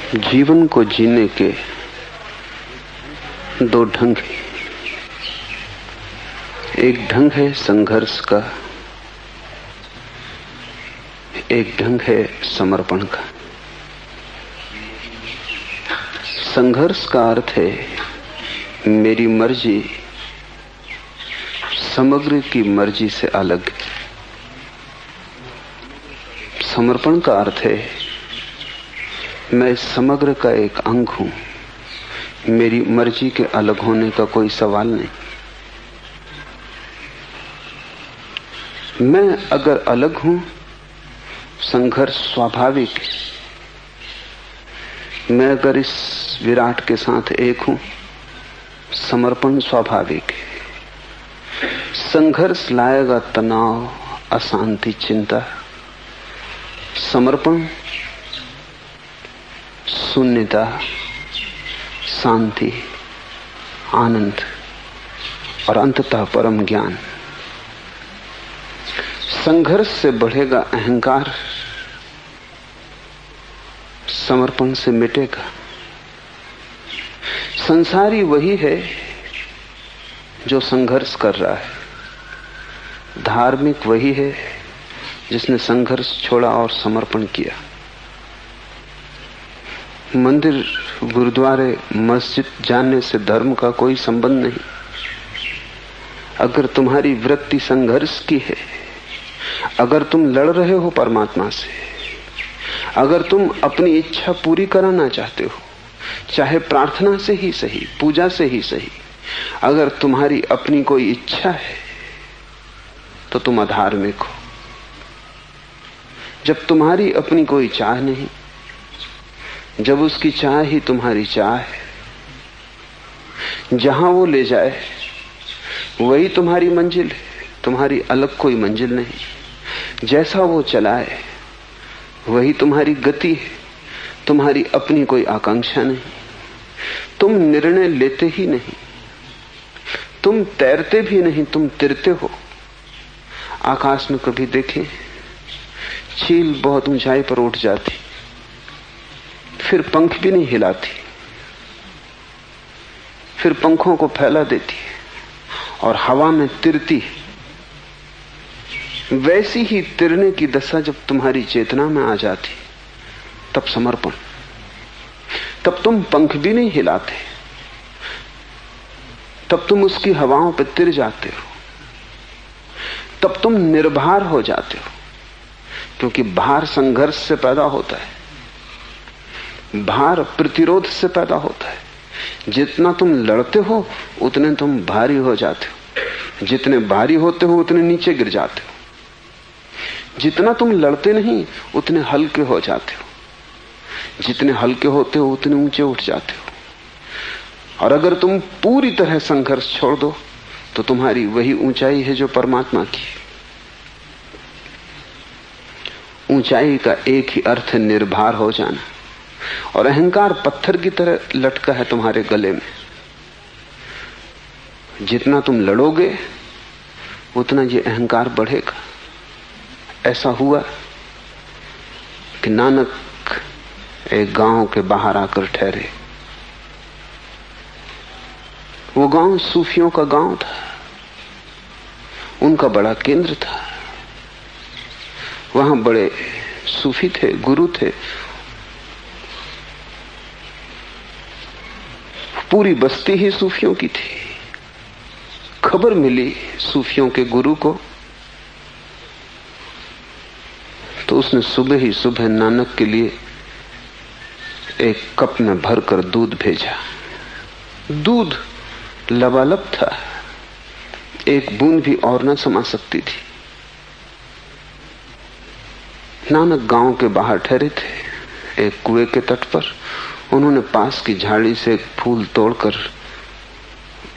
जीवन को जीने के दो ढंग हैं। एक ढंग है संघर्ष का, एक ढंग है समर्पण का। संघर्ष का अर्थ है मेरी मर्जी समग्र की मर्जी से अलग। समर्पण का अर्थ है मैं समग्र का एक अंग हूं, मेरी मर्जी के अलग होने का कोई सवाल नहीं। मैं अगर अलग हूं, संघर्ष स्वाभाविक है। मैं अगर इस विराट के साथ एक हूं, समर्पण स्वाभाविक है। संघर्ष लाएगा तनाव, अशांति, चिंता। समर्पण शून्यता, शांति, आनंद और अंततः परम ज्ञान। संघर्ष से बढ़ेगा अहंकार, समर्पण से मिटेगा। संसारी वही है जो संघर्ष कर रहा है, धार्मिक वही है जिसने संघर्ष छोड़ा और समर्पण किया। मंदिर, गुरुद्वारे, मस्जिद जाने से धर्म का कोई संबंध नहीं। अगर तुम्हारी वृत्ति संघर्ष की है, अगर तुम लड़ रहे हो परमात्मा से, अगर तुम अपनी इच्छा पूरी कराना चाहते हो, चाहे प्रार्थना से ही सही, पूजा से ही सही, अगर तुम्हारी अपनी कोई इच्छा है तो तुम अधार्मिक हो। जब तुम्हारी अपनी कोई चाह नहीं, जब उसकी चाह ही तुम्हारी चाह है, जहां वो ले जाए वही तुम्हारी मंजिल है, तुम्हारी अलग कोई मंजिल नहीं। जैसा वो चलाए वही तुम्हारी गति है, तुम्हारी अपनी कोई आकांक्षा नहीं। तुम निर्णय लेते ही नहीं, तुम तैरते भी नहीं, तुम तिरते हो। आकाश में कभी देखें, चील बहुत ऊंचाई पर उठ जाती, फिर पंख भी नहीं हिलाती, फिर पंखों को फैला देती और हवा में तिरती। वैसी ही तिरने की दशा जब तुम्हारी चेतना में आ जाती, तब समर्पण। तब तुम पंख भी नहीं हिलाते, तब तुम उसकी हवाओं पर तिर जाते हो, तब तुम निर्भर हो जाते हो। क्योंकि भार संघर्ष से पैदा होता है, भार प्रतिरोध से पैदा होता है। जितना तुम लड़ते हो उतने तुम भारी हो जाते हो, जितने भारी होते हो उतने नीचे गिर जाते हो। जितना तुम लड़ते नहीं उतने हल्के हो जाते हो, जितने हल्के होते हो उतने ऊंचे उठ जाते हो। और अगर तुम पूरी तरह संघर्ष छोड़ दो तो तुम्हारी वही ऊंचाई है जो परमात्मा की। ऊंचाई का एक ही अर्थ है निर्भर हो जाना, और अहंकार पत्थर की तरह लटका है तुम्हारे गले में। जितना तुम लड़ोगे उतना ये अहंकार बढ़ेगा। ऐसा हुआ कि नानक एक गांव के बाहर आकर ठहरे। वो गांव सूफियों का गांव था, उनका बड़ा केंद्र था। वहां बड़े सूफी थे, गुरु थे। पूरी बस्ती ही सूफियों की थी। खबर मिली सूफियों के गुरु को, तो उसने सुबह ही सुबह नानक के लिए एक कप में भरकर दूध भेजा। दूध लबालब था, एक बूंद भी और न समा सकती थी। नानक गांव के बाहर ठहरे थे, एक कुएं के तट पर। उन्होंने पास की झाड़ी से एक फूल तोड़कर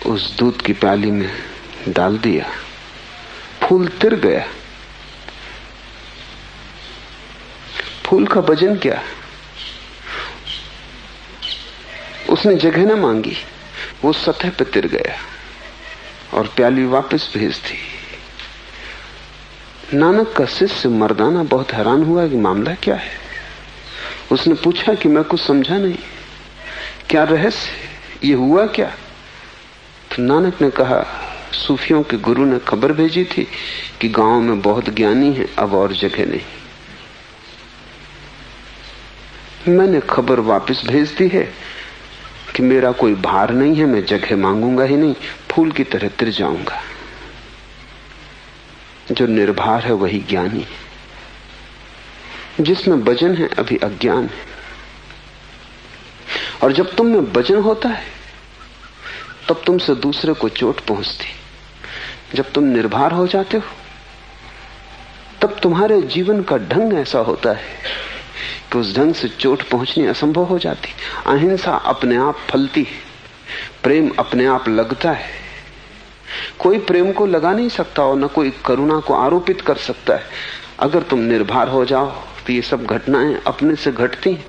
उस दूध की प्याली में डाल दिया। फूल तिर गया। फूल का वजन क्या? उसने जगह न मांगी, वो सतह पर तिर गया और प्याली वापस भेज दी। नानक का शिष्य मर्दाना बहुत हैरान हुआ कि मामला क्या है। उसने पूछा कि मैं कुछ समझा नहीं, क्या रहस्य, ये हुआ क्या? तो नानक ने कहा, सूफियों के गुरु ने खबर भेजी थी कि गांव में बहुत ज्ञानी है, अब और जगह नहीं। मैंने खबर वापस भेज दी है कि मेरा कोई भार नहीं है, मैं जगह मांगूंगा ही नहीं, फूल की तरह तिर जाऊंगा। जो निर्भर है वही ज्ञानी है, जिसमें वजन है अभी अज्ञान है। और जब तुम में वजन होता है तब तुमसे दूसरे को चोट पहुंचती। जब तुम निर्भर हो जाते हो तब तुम्हारे जीवन का ढंग ऐसा होता है कि उस ढंग से चोट पहुंचनी असंभव हो जाती। अहिंसा अपने आप फलती है, प्रेम अपने आप लगता है। कोई प्रेम को लगा नहीं सकता और न कोई करुणा को आरोपित कर सकता है। अगर तुम निर्भर हो जाओ तो ये सब घटनाएं अपने से घटती हैं,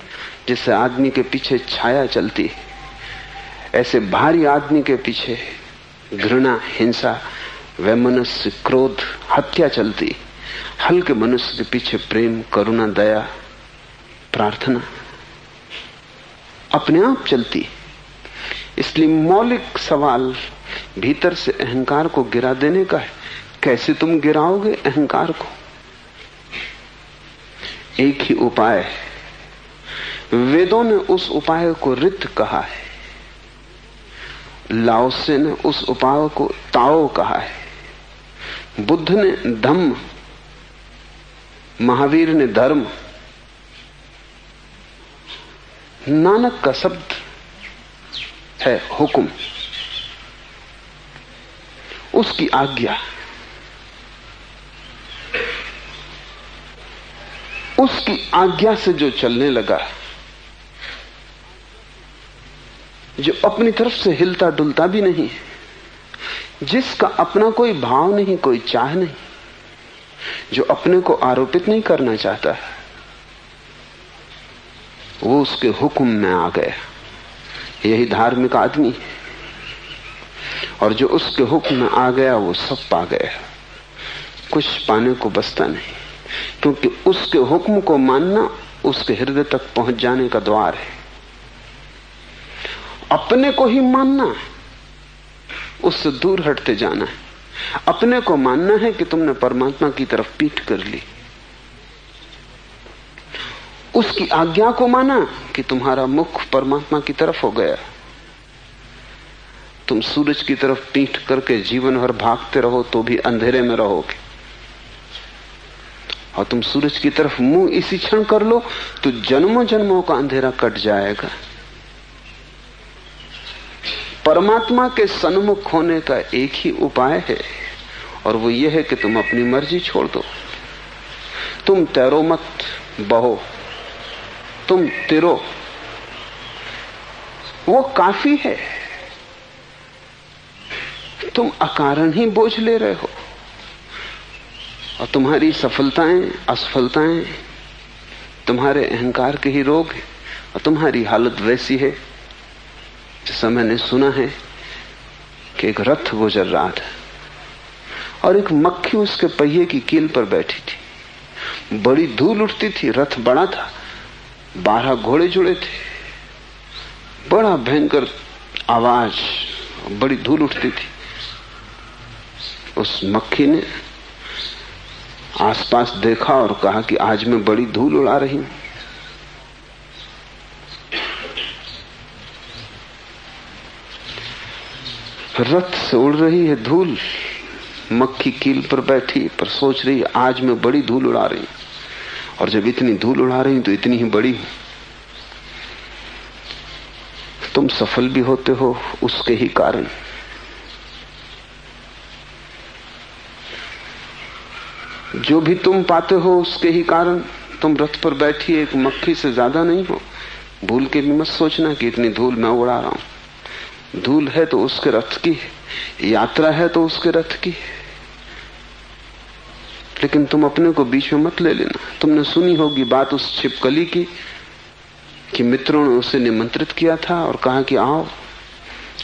जिससे आदमी के पीछे छाया चलती है। ऐसे भारी आदमी के पीछे घृणा, हिंसा, वैमनस्य, क्रोध, हत्या चलती। हल्के मनुष्य के पीछे प्रेम, करुणा, दया, प्रार्थना अपने आप चलती। इसलिए मौलिक सवाल भीतर से अहंकार को गिरा देने का है। कैसे तुम गिराओगे अहंकार को? एक ही उपाय है। वेदों ने उस उपाय को रित कहा है, लाओसे ने उस उपाय को ताओ कहा है, बुद्ध ने धम्म, महावीर ने धर्म, नानक का शब्द है हुक्म, उसकी आज्ञा। उसकी आज्ञा से जो चलने लगा, जो अपनी तरफ से हिलता डुलता भी नहीं, जिसका अपना कोई भाव नहीं, कोई चाह नहीं, जो अपने को आरोपित नहीं करना चाहता, वो उसके हुक्म में आ गया। यही धार्मिक आदमी है। और जो उसके हुक्म में आ गया वो सब पा गया, कुछ पाने को बचता नहीं। क्योंकि उसके हुक्म को मानना उसके हृदय तक पहुंच जाने का द्वार है। अपने को ही मानना, उससे दूर हटते जाना है। अपने को मानना है कि तुमने परमात्मा की तरफ पीठ कर ली। उसकी आज्ञा को माना कि तुम्हारा मुख परमात्मा की तरफ हो गया। तुम सूरज की तरफ पीठ करके जीवन भर भागते रहो तो भी अंधेरे में रहोगे, और तुम सूरज की तरफ मुंह इसी क्षण कर लो तो जन्मों जन्मों का अंधेरा कट जाएगा। परमात्मा के सन्मुख होने का एक ही उपाय है, और वो ये है कि तुम अपनी मर्जी छोड़ दो। तुम तैरो मत, बहो, तुम तिरो, वो काफी है। तुम अकारण ही बोझ ले रहे हो, और तुम्हारी सफलताएं, असफलताएं तुम्हारे अहंकार के ही रोग है। और तुम्हारी हालत वैसी है जैसा मैंने सुना है कि एक रथ गुजर रहा था और एक मक्खी उसके पहिए की कील पर बैठी थी। बड़ी धूल उठती थी, रथ बड़ा था, 12 घोड़े जुड़े थे, बड़ा भयंकर आवाज, बड़ी धूल उठती थी। उस मक्खी ने आसपास देखा और कहा कि आज मैं बड़ी धूल उड़ा रही हूं। रथ से उड़ रही है धूल, मक्खी कील पर बैठी पर सोच रही है आज मैं बड़ी धूल उड़ा रही हूं। और जब इतनी धूल उड़ा रही हूं तो इतनी ही बड़ी हूं। तुम सफल भी होते हो उसके ही कारण। जो भी तुम पाते हो उसके ही कारण। तुम रथ पर बैठी एक मक्खी से ज्यादा नहीं हो। भूल के भी मत सोचना कि इतनी धूल मैं उड़ा रहा हूं। धूल है तो उसके रथ की, यात्रा है तो उसके रथ की, लेकिन तुम अपने को बीच में मत ले लेना। तुमने सुनी होगी बात उस छिपकली की कि मित्रों ने उसे निमंत्रित किया था और कहा कि आओ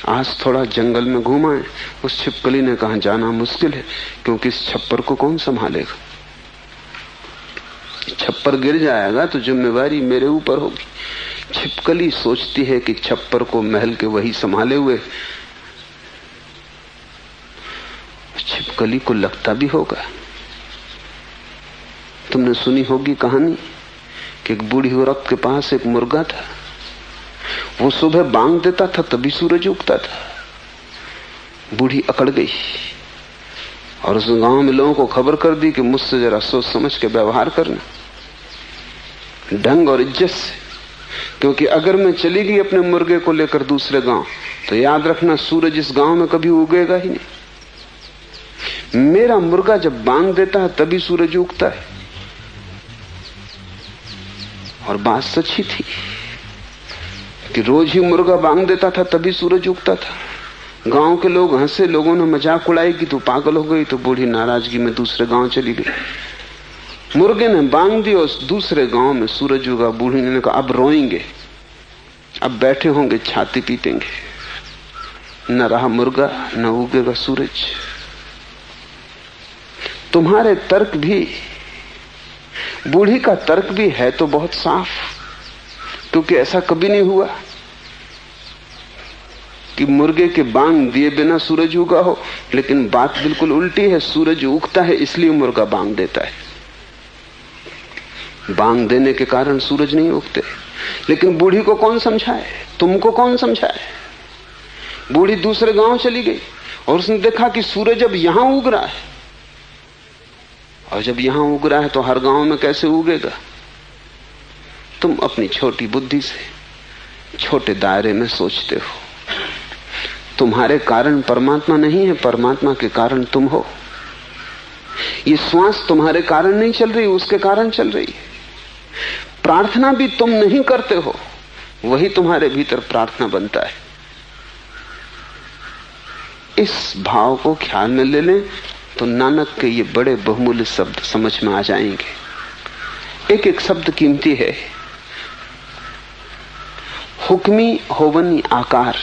आज थोड़ा जंगल में घुमाएं। उस छिपकली ने कहा जाना मुश्किल है, क्योंकि इस छप्पर को कौन संभालेगा। छप्पर गिर जाएगा तो जिम्मेवारी मेरे ऊपर होगी। छिपकली सोचती है कि छप्पर को महल के वही संभाले हुए। छिपकली को लगता भी होगा। तुमने सुनी होगी कहानी कि एक बूढ़ी औरत के पास एक मुर्गा था। वो सुबह बांग देता था तभी सूरज उगता था। बूढ़ी अकड़ गई और उस गांव में लोगों को खबर कर दी कि मुझसे जरा सोच समझ के व्यवहार करना, ढंग और इज्जत से, क्योंकि अगर मैं चली गई अपने मुर्गे को लेकर दूसरे गांव तो याद रखना सूरज इस गांव में कभी उगेगा ही नहीं। मेरा मुर्गा जब बांग देता है तभी सूरज उगता है। और बात सच्ची थी कि रोज ही मुर्गा बांग देता था तभी सूरज उगता था। गांव के लोग हंसे, लोगों ने मजाक उड़ाई कि तू पागल हो गई। तो बूढ़ी नाराजगी में दूसरे गांव चली गई। मुर्गे ने बांग दी और दूसरे गांव में सूरज उगा। बूढ़ी ने कहा अब रोएंगे, अब बैठे होंगे छाती पीटेंगे, न रहा मुर्गा न उगेगा सूरज। तुम्हारे तर्क भी, बूढ़ी का तर्क भी है तो बहुत साफ, क्योंकि ऐसा कभी नहीं हुआ कि मुर्गे के बांग दिए बिना सूरज उगा हो। लेकिन बात बिल्कुल उल्टी है, सूरज उगता है इसलिए मुर्गा बांग देता है। बांग देने के कारण सूरज नहीं उगते। लेकिन बूढ़ी को कौन समझाए, तुमको कौन समझाए। बूढ़ी दूसरे गांव चली गई और उसने देखा कि सूरज अब यहां उग रहा है, और जब यहां उग रहा है तो हर गांव में कैसे उगेगा। तुम अपनी छोटी बुद्धि से छोटे दायरे में सोचते हो। तुम्हारे कारण परमात्मा नहीं है, परमात्मा के कारण तुम हो। ये श्वास तुम्हारे कारण नहीं चल रही, उसके कारण चल रही है। प्रार्थना भी तुम नहीं करते हो, वही तुम्हारे भीतर प्रार्थना बनता है। इस भाव को ख्याल में ले लें तो नानक के ये बड़े बहुमूल्य शब्द समझ में आ जाएंगे। एक एक शब्द कीमती है। हुक्मी होवनी आकार,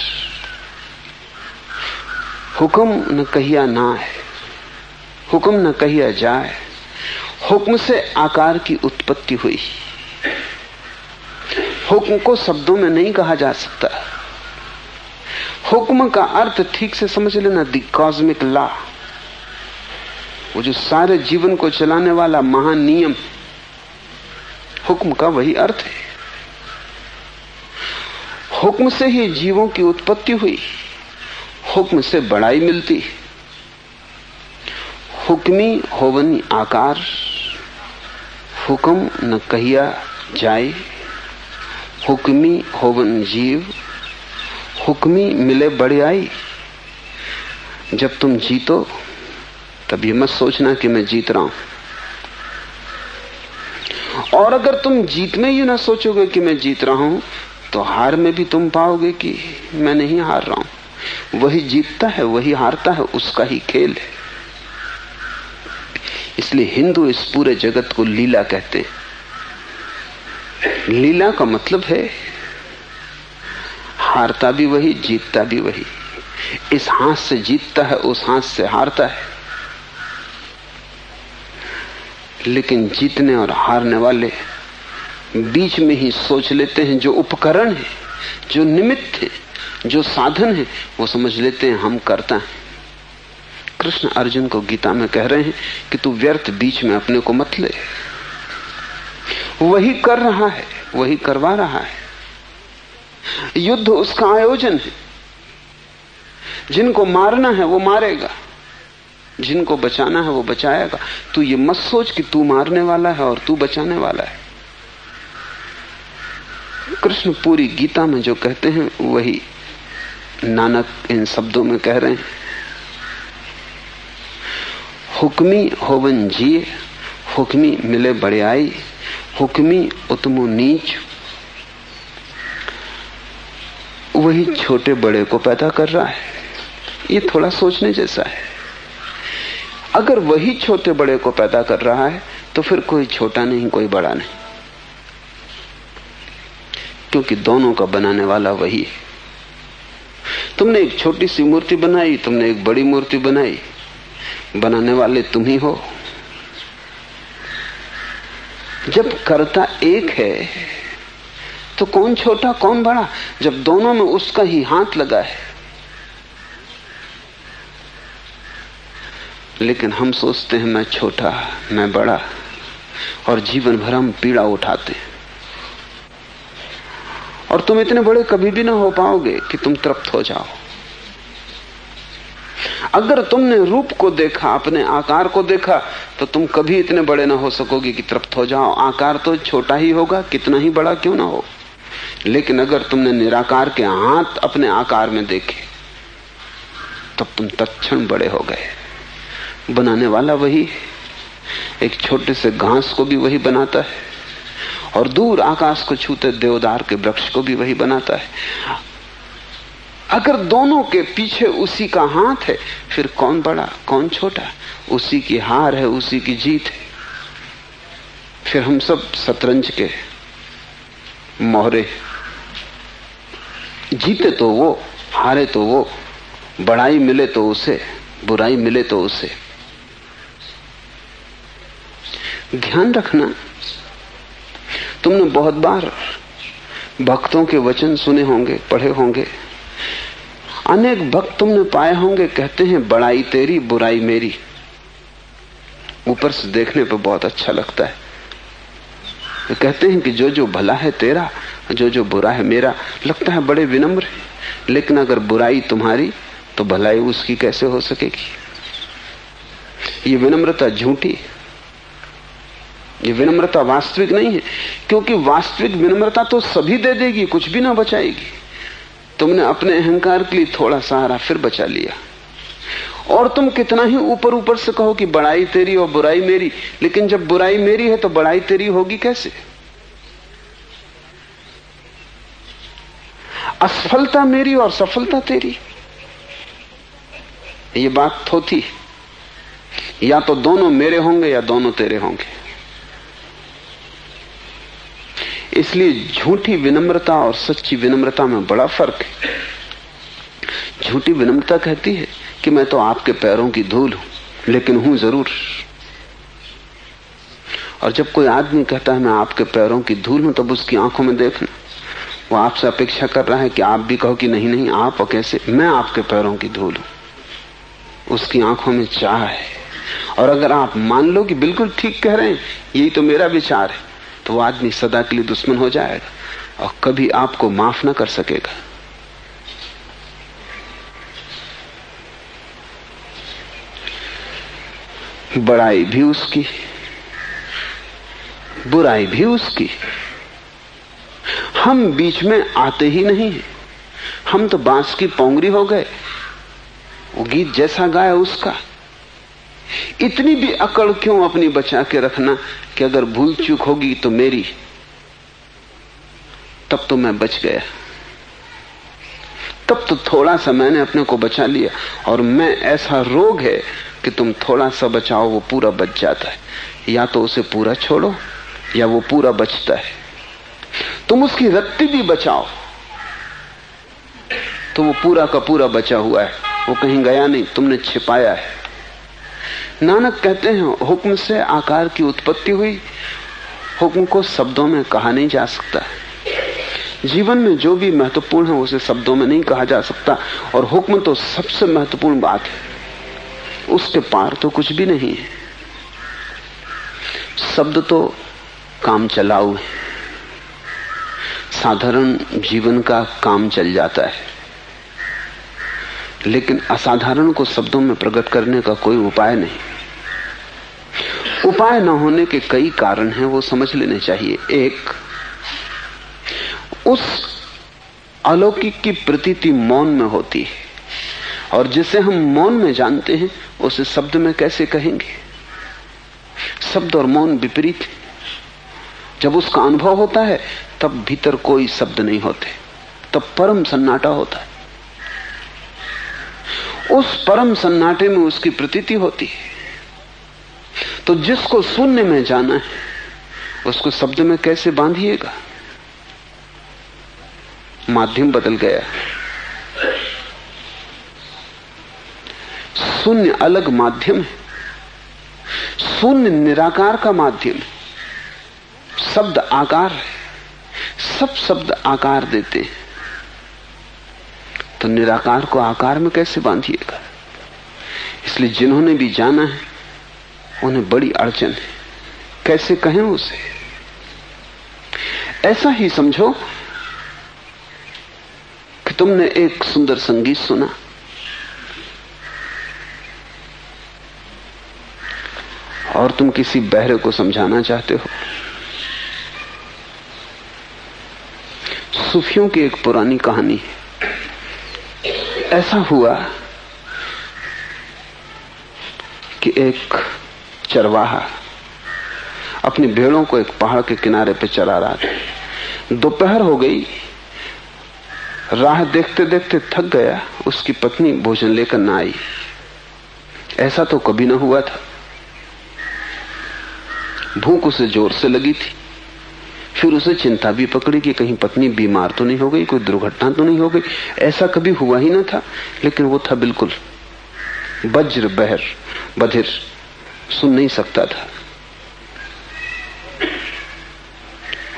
हुक्म न कहिया ना है, हुक्म न कहिया जाए। हुक्म से आकार की उत्पत्ति हुई। हुक्म को शब्दों में नहीं कहा जा सकता। हुक्म का अर्थ ठीक से समझ लेना, द कॉस्मिक लॉ, वो जो सारे जीवन को चलाने वाला महान नियम, हुक्म का वही अर्थ है। हुक्म से ही जीवों की उत्पत्ति हुई, हुक्म से बड़ाई मिलती। हुक्मी होवनी आकार, हुक्म न कहिया जाए। हुक्मी होवन जीव, हुक्मी मिले बड़ाई। जब तुम जीतो तब ये मत सोचना कि मैं जीत रहा हूं, और अगर तुम जीत में ही ना सोचोगे कि मैं जीत रहा हूं तो हार में भी तुम पाओगे कि मैं नहीं हार रहा हूं। वही जीतता है, वही हारता है, उसका ही खेल है। इसलिए हिंदू इस पूरे जगत को लीला कहते हैं। लीला का मतलब है हारता भी वही, जीतता भी वही। इस हाथ से जीतता है, उस हाथ से हारता है। लेकिन जीतने और हारने वाले बीच में ही सोच लेते हैं, जो उपकरण है, जो निमित्त है, जो साधन है, वो समझ लेते हैं हम करता है। कृष्ण अर्जुन को गीता में कह रहे हैं कि तू व्यर्थ बीच में अपने को मत ले। वही कर रहा है, वही करवा रहा है। युद्ध उसका आयोजन है। जिनको मारना है वो मारेगा, जिनको बचाना है वो बचाएगा। तू ये मत सोच कि तू मारने वाला है और तू बचाने वाला है। कृष्ण पूरी गीता में जो कहते हैं वही नानक इन शब्दों में कह रहे हैं। हुक्मी होवन जिए, हुक्मी मिले बड़ाई, हुक्मी उतमो नीच। वही छोटे बड़े को पैदा कर रहा है। ये थोड़ा सोचने जैसा है। अगर वही छोटे बड़े को पैदा कर रहा है तो फिर कोई छोटा नहीं, कोई बड़ा नहीं, क्योंकि दोनों का बनाने वाला वही है। तुमने एक छोटी सी मूर्ति बनाई, तुमने एक बड़ी मूर्ति बनाई, बनाने वाले तुम ही हो। जब कर्ता एक है तो कौन छोटा कौन बड़ा, जब दोनों में उसका ही हाथ लगा है। लेकिन हम सोचते हैं मैं छोटा, मैं बड़ा, और जीवन भर हम पीड़ा उठाते हैं। और तुम इतने बड़े कभी भी ना हो पाओगे कि तुम तृप्त हो जाओ। अगर तुमने रूप को देखा, अपने आकार को देखा, तो तुम कभी इतने बड़े ना हो सकोगे कि तृप्त हो जाओ। आकार तो छोटा ही होगा, कितना ही बड़ा क्यों ना हो। लेकिन अगर तुमने निराकार के हाथ अपने आकार में देखे, तब तुम तत्क्षण बड़े हो गए। बनाने वाला वही, एक छोटे से घास को भी वही बनाता है, और दूर आकाश को छूते देवदार के वृक्ष को भी वही बनाता है। अगर दोनों के पीछे उसी का हाथ है, फिर कौन बड़ा कौन छोटा, उसी की हार है, उसी की जीत है। फिर हम सब शतरंज के मोहरे, जीते तो वो, हारे तो वो, बड़ाई मिले तो उसे, बुराई मिले तो उसे। ध्यान रखना, तुमने बहुत बार भक्तों के वचन सुने होंगे, पढ़े होंगे। अनेक भक्त तुमने पाए होंगे कहते हैं बड़ाई तेरी बुराई मेरी। ऊपर से देखने पर बहुत अच्छा लगता है। वे कहते हैं कि जो जो भला है तेरा, जो जो बुरा है मेरा। लगता है बड़े विनम्र है, लेकिन अगर बुराई तुम्हारी तो भलाई उसकी कैसे हो सकेगी। ये विनम्रता झूठी, ये विनम्रता वास्तविक नहीं है। क्योंकि वास्तविक विनम्रता तो सभी दे देगी, कुछ भी ना बचाएगी। तुमने अपने अहंकार के लिए थोड़ा सहारा फिर बचा लिया। और तुम कितना ही ऊपर ऊपर से कहो कि बड़ाई तेरी और बुराई मेरी, लेकिन जब बुराई मेरी है तो बड़ाई तेरी होगी कैसे। असफलता मेरी और सफलता तेरी, ये बात थोथी। या तो दोनों मेरे होंगे या दोनों तेरे होंगे। इसलिए झूठी विनम्रता और सच्ची विनम्रता में बड़ा फर्क है। झूठी विनम्रता कहती है कि मैं तो आपके पैरों की धूल हूं, लेकिन हूं जरूर। और जब कोई आदमी कहता है मैं आपके पैरों की धूल हूं, तब उसकी आंखों में देखना, वो आपसे अपेक्षा कर रहा है कि आप भी कहो कि नहीं नहीं आप, और कैसे, मैं आपके पैरों की धूल हूं। उसकी आंखों में चाह है। और अगर आप मान लो कि बिल्कुल ठीक कह रहे हैं, यही तो मेरा विचार है, तो वो आदमी सदा के लिए दुश्मन हो जाएगा और कभी आपको माफ ना कर सकेगा। बड़ाई भी उसकी, बुराई भी उसकी। हम बीच में आते ही नहीं हैं। हम तो बांस की पोंगरी हो गए, वो गीत जैसा गाया उसका। इतनी भी अकड़ क्यों अपनी बचा के रखना कि अगर भूल चूक होगी तो मेरी, तब तो मैं बच गया, तब तो थोड़ा सा मैंने अपने को बचा लिया। और मैं ऐसा रोग है कि तुम थोड़ा सा बचाओ वो पूरा बच जाता है। या तो उसे पूरा छोड़ो या वो पूरा बचता है। तुम उसकी रत्ती भी बचाओ तो वो पूरा का पूरा बचा हुआ है, वो कहीं गया नहीं, तुमने छिपाया है। नानक कहते हैं हुक्म से आकार की उत्पत्ति हुई, हुक्म को शब्दों में कहा नहीं जा सकता। जीवन में जो भी महत्वपूर्ण है उसे शब्दों में नहीं कहा जा सकता, और हुक्म तो सबसे महत्वपूर्ण बात है, उसके पार तो कुछ भी नहीं है। शब्द तो काम चलाऊ है, साधारण जीवन का काम चल जाता है, लेकिन असाधारण को शब्दों में प्रकट करने का कोई उपाय नहीं। उपाय न होने के कई कारण हैं, वो समझ लेने चाहिए। एक, उस अलौकिक की प्रतीति मौन में होती है, और जिसे हम मौन में जानते हैं उसे शब्द में कैसे कहेंगे। शब्द और मौन विपरीत है। जब उसका अनुभव होता है तब भीतर कोई शब्द नहीं होते, तब परम सन्नाटा होता है। उस परम सन्नाटे में उसकी प्रतीति होती है। तो जिसको शून्य में जाना है उसको शब्द में कैसे बांधिएगा। माध्यम बदल गया। शून्य अलग माध्यम है, शून्य निराकार का माध्यम है। शब्द आकार है, सब शब्द आकार देते हैं, तो निराकार को आकार में कैसे बांधिएगा? इसलिए जिन्होंने भी जाना है उन्हें बड़ी अड़चन है, कैसे कहें उसे? ऐसा ही समझो कि तुमने एक सुंदर संगीत सुना, और तुम किसी बहरे को समझाना चाहते हो। सूफियों की एक पुरानी कहानी है। ऐसा हुआ कि एक चरवाहा अपनी भेड़ों को एक पहाड़ के किनारे पर चरा रहा था। दोपहर हो गई, राह देखते देखते थक गया। उसकी पत्नी भोजन लेकर न आई। ऐसा तो कभी न हुआ था। भूख उसे जोर से लगी थी। फिर उसे चिंता भी पकड़ी कि कहीं पत्नी बीमार तो नहीं हो गई, कोई दुर्घटना तो नहीं हो गई। ऐसा कभी हुआ ही न था, लेकिन वो था बिल्कुल वज्र बहर, बधिर, सुन नहीं सकता था।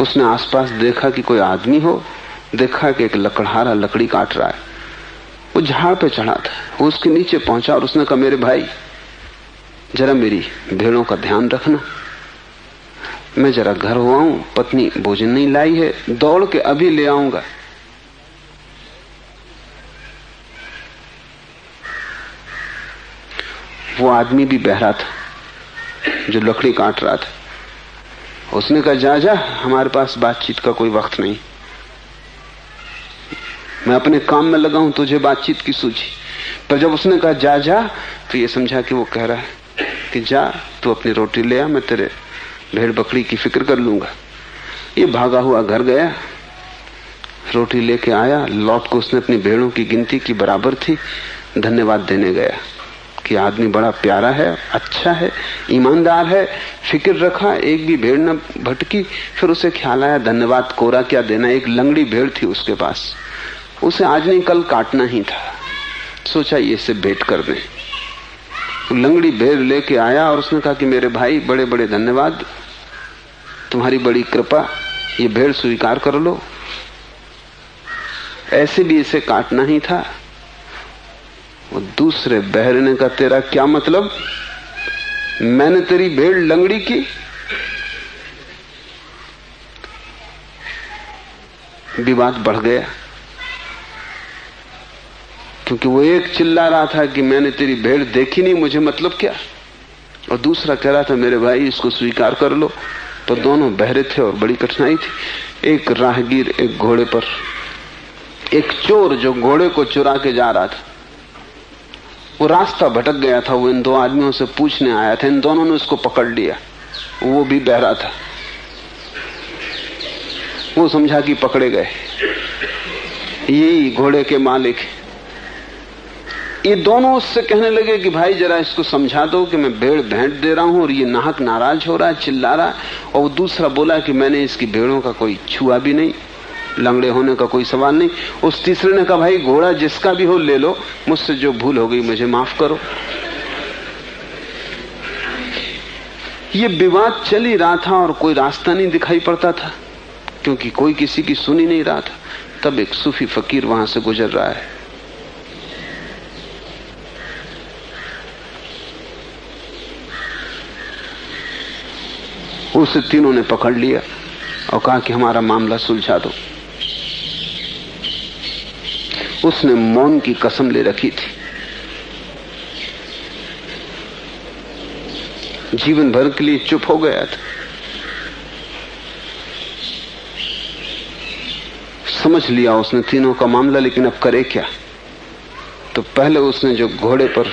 उसने आसपास देखा कि कोई आदमी हो, देखा कि एक लकड़हारा लकड़ी काट रहा है। वो झाड़ पे चढ़ा था, वो उसके नीचे पहुंचा और उसने कहा, मेरे भाई जरा मेरी भेड़ों का ध्यान रखना, मैं जरा घर हुआ हूं, पत्नी भोजन नहीं लाई है, दौड़ के अभी ले आऊंगा। वो आदमी भी बहरा था जो लकड़ी काट रहा था। उसने कहा, जा जा, हमारे पास बातचीत का कोई वक्त नहीं, मैं अपने काम में लगा हूं, तुझे बातचीत की सूझी। पर जब उसने कहा जा जा, तो ये समझा कि वो कह रहा है कि जा तू अपनी रोटी ले आ, मैं तेरे भेड़ बकरी की फिक्र कर लूंगा। ये भागा हुआ घर गया, रोटी लेके आया, लौट को उसने अपनी भेड़ों की गिनती की, बराबर थी। धन्यवाद देने गया कि आदमी बड़ा प्यारा है, अच्छा है, ईमानदार है, फिक्र रखा, एक भी भेड़ न भटकी। फिर उसे ख्याल आया धन्यवाद कोरा क्या देना। एक लंगड़ी भेड़ थी उसके पास, उसे आज नहीं कल काटना ही था। सोचा ये से भेंट कर दें। लंगड़ी भेड़ लेके आया और उसने कहा कि मेरे भाई बड़े बड़े धन्यवाद, तुम्हारी बड़ी कृपा, ये भेड़ स्वीकार कर लो, ऐसे भी इसे काटना ही था। वो दूसरे बहरे ने कहा, तेरा क्या मतलब? मैंने तेरी भेड़ लंगड़ी की? विवाद बढ़ गया, क्योंकि वो एक चिल्ला रहा था कि मैंने तेरी भेड़ देखी नहीं, मुझे मतलब क्या, और दूसरा कह रहा था मेरे भाई इसको स्वीकार कर लो। तो दोनों बहरे थे और बड़ी कठिनाई थी। एक राहगीर एक घोड़े पर, एक चोर जो घोड़े को चुरा के जा रहा था, वो रास्ता भटक गया था। वो इन दो आदमियों से पूछने आया था, इन दोनों ने उसको पकड़ लिया। वो भी बहरा था, वो समझा कि पकड़े गए, यही घोड़े के मालिक। ये दोनों उससे कहने लगे कि भाई जरा इसको समझा दो कि मैं भेड़ भेंट दे रहा हूं और ये नाहक नाराज हो रहा है, चिल्ला रहा है। और वो दूसरा बोला कि मैंने इसकी भेड़ों का कोई छुआ भी नहीं, लंगड़े होने का कोई सवाल नहीं। उस तीसरे ने कहा, भाई घोड़ा जिसका भी हो ले लो, मुझसे जो भूल हो गई मुझे माफ करो। ये विवाद चल ही रहा था और कोई रास्ता नहीं दिखाई पड़ता था, क्योंकि कोई किसी की सुन ही नहीं रहा था। तब एक सूफी फकीर वहां से गुजर रहा है। उसे तीनों ने पकड़ लिया और कहा कि हमारा मामला सुलझा दो। उसने मौन की कसम ले रखी थी, जीवन भर के लिए चुप हो गया था। समझ लिया उसने तीनों का मामला, लेकिन अब करे क्या? तो पहले उसने जो घोड़े पर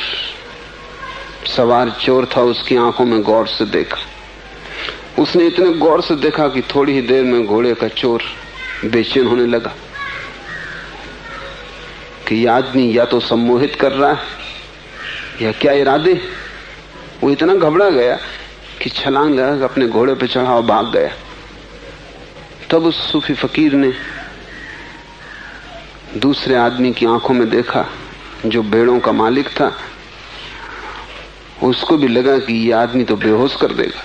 सवार चोर था उसकी आंखों में गौर से देखा। उसने इतने गौर से देखा कि थोड़ी ही देर में घोड़े का चोर बेचैन होने लगा कि यह आदमी या तो सम्मोहित कर रहा है या क्या इरादे। वो इतना घबरा गया कि छलांग लगा अपने घोड़े पे चढ़ा और भाग गया। तब उस सूफी फकीर ने दूसरे आदमी की आंखों में देखा जो भेड़ों का मालिक था। उसको भी लगा कि यह आदमी तो बेहोश कर देगा,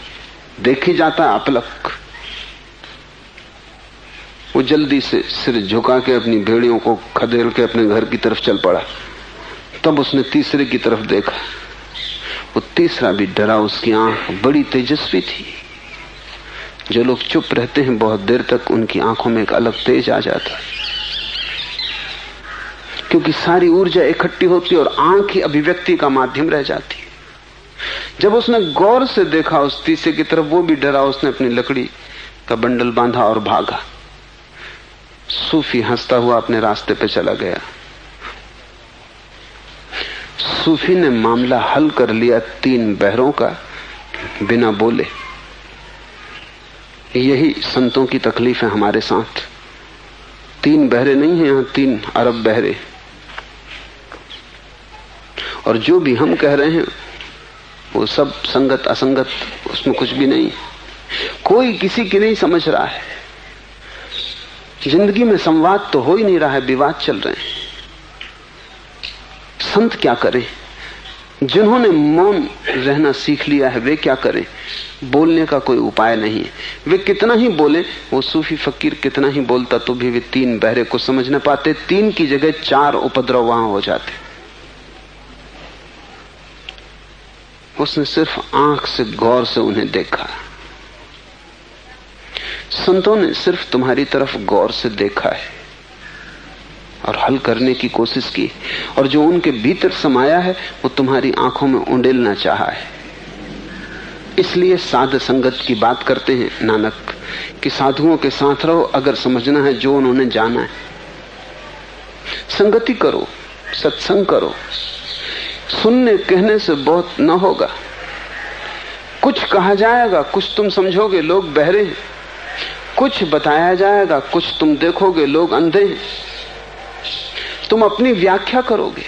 देखी जाता अपलक। वो जल्दी से सिर झुका के अपनी भेड़ियों को खदेड़ के अपने घर की तरफ चल पड़ा। तब उसने तीसरे की तरफ देखा। वो तीसरा भी डरा। उसकी आंख बड़ी तेजस्वी थी। जो लोग चुप रहते हैं बहुत देर तक, उनकी आंखों में एक अलग तेज आ जाता है, क्योंकि सारी ऊर्जा इकट्ठी होती है और आंख ही अभिव्यक्ति का माध्यम रह जाती है। जब उसने गौर से देखा उस तीसरे की तरफ, वो भी डरा। उसने अपनी लकड़ी का बंडल बांधा और भागा। सूफी हंसता हुआ अपने रास्ते पे चला गया। सूफी ने मामला हल कर लिया 3 बहरों का, बिना बोले। यही संतों की तकलीफ है हमारे साथ। 3 बहरे नहीं है यहां, 3 अरब बहरे। और जो भी हम कह रहे हैं वो सब संगत असंगत, उसमें कुछ भी नहीं। कोई किसी की नहीं समझ रहा है। जिंदगी में संवाद तो हो ही नहीं रहा है, विवाद चल रहे हैं। संत क्या करें? जिन्होंने मौन रहना सीख लिया है वे क्या करें? बोलने का कोई उपाय नहीं है। वे कितना ही बोले, वो सूफी फकीर कितना ही बोलता तो भी वे 3 बहरे को समझ न पाते। 3 की जगह 4 उपद्रव वहां हो जाते। उसने सिर्फ आंख से गौर से उन्हें देखा। संतों ने सिर्फ तुम्हारी तरफ गौर से देखा है और हल करने की कोशिश की, और जो उनके भीतर समाया है वो तुम्हारी आंखों में उंडेलना चाहा है। इसलिए साध संगत की बात करते हैं नानक कि साधुओं के साथ रहो अगर समझना है जो उन्होंने जाना है। संगति करो, सत्संग करो। सुनने कहने से बहुत न होगा। कुछ कहा जाएगा, कुछ तुम समझोगे, लोग बहरे हैं। कुछ बताया जाएगा, कुछ तुम देखोगे, लोग अंधे हैं। तुम अपनी व्याख्या करोगे,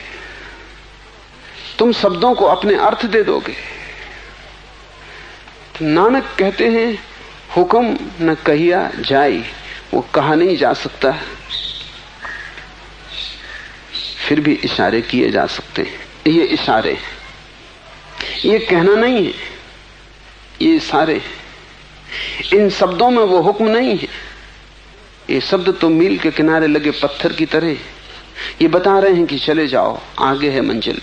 तुम शब्दों को अपने अर्थ दे दोगे। नानक कहते हैं हुक्म न कहिया जाई, वो कहा नहीं जा सकता, फिर भी इशारे किए जा सकते हैं। ये इशारे, ये कहना नहीं है, ये इशारे। इन शब्दों में वो हुक्म नहीं है। ये शब्द तो मील के किनारे लगे पत्थर की तरह ये बता रहे हैं कि चले जाओ, आगे है मंजिल।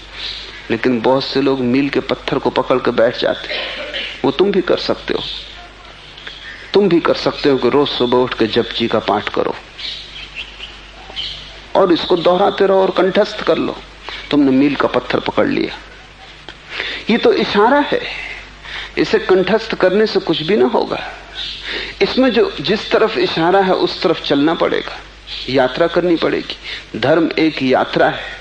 लेकिन बहुत से लोग मील के पत्थर को पकड़ के बैठ जाते हैं। वो तुम भी कर सकते हो। तुम भी कर सकते हो कि रोज सुबह उठ के जप जी का पाठ करो और इसको दोहराते रहो और कंठस्थ कर लो। तुमने मील का पत्थर पकड़ लिया। ये तो इशारा है, इसे कंठस्थ करने से कुछ भी ना होगा। इसमें जो जिस तरफ इशारा है उस तरफ चलना पड़ेगा, यात्रा करनी पड़ेगी। धर्म एक यात्रा है।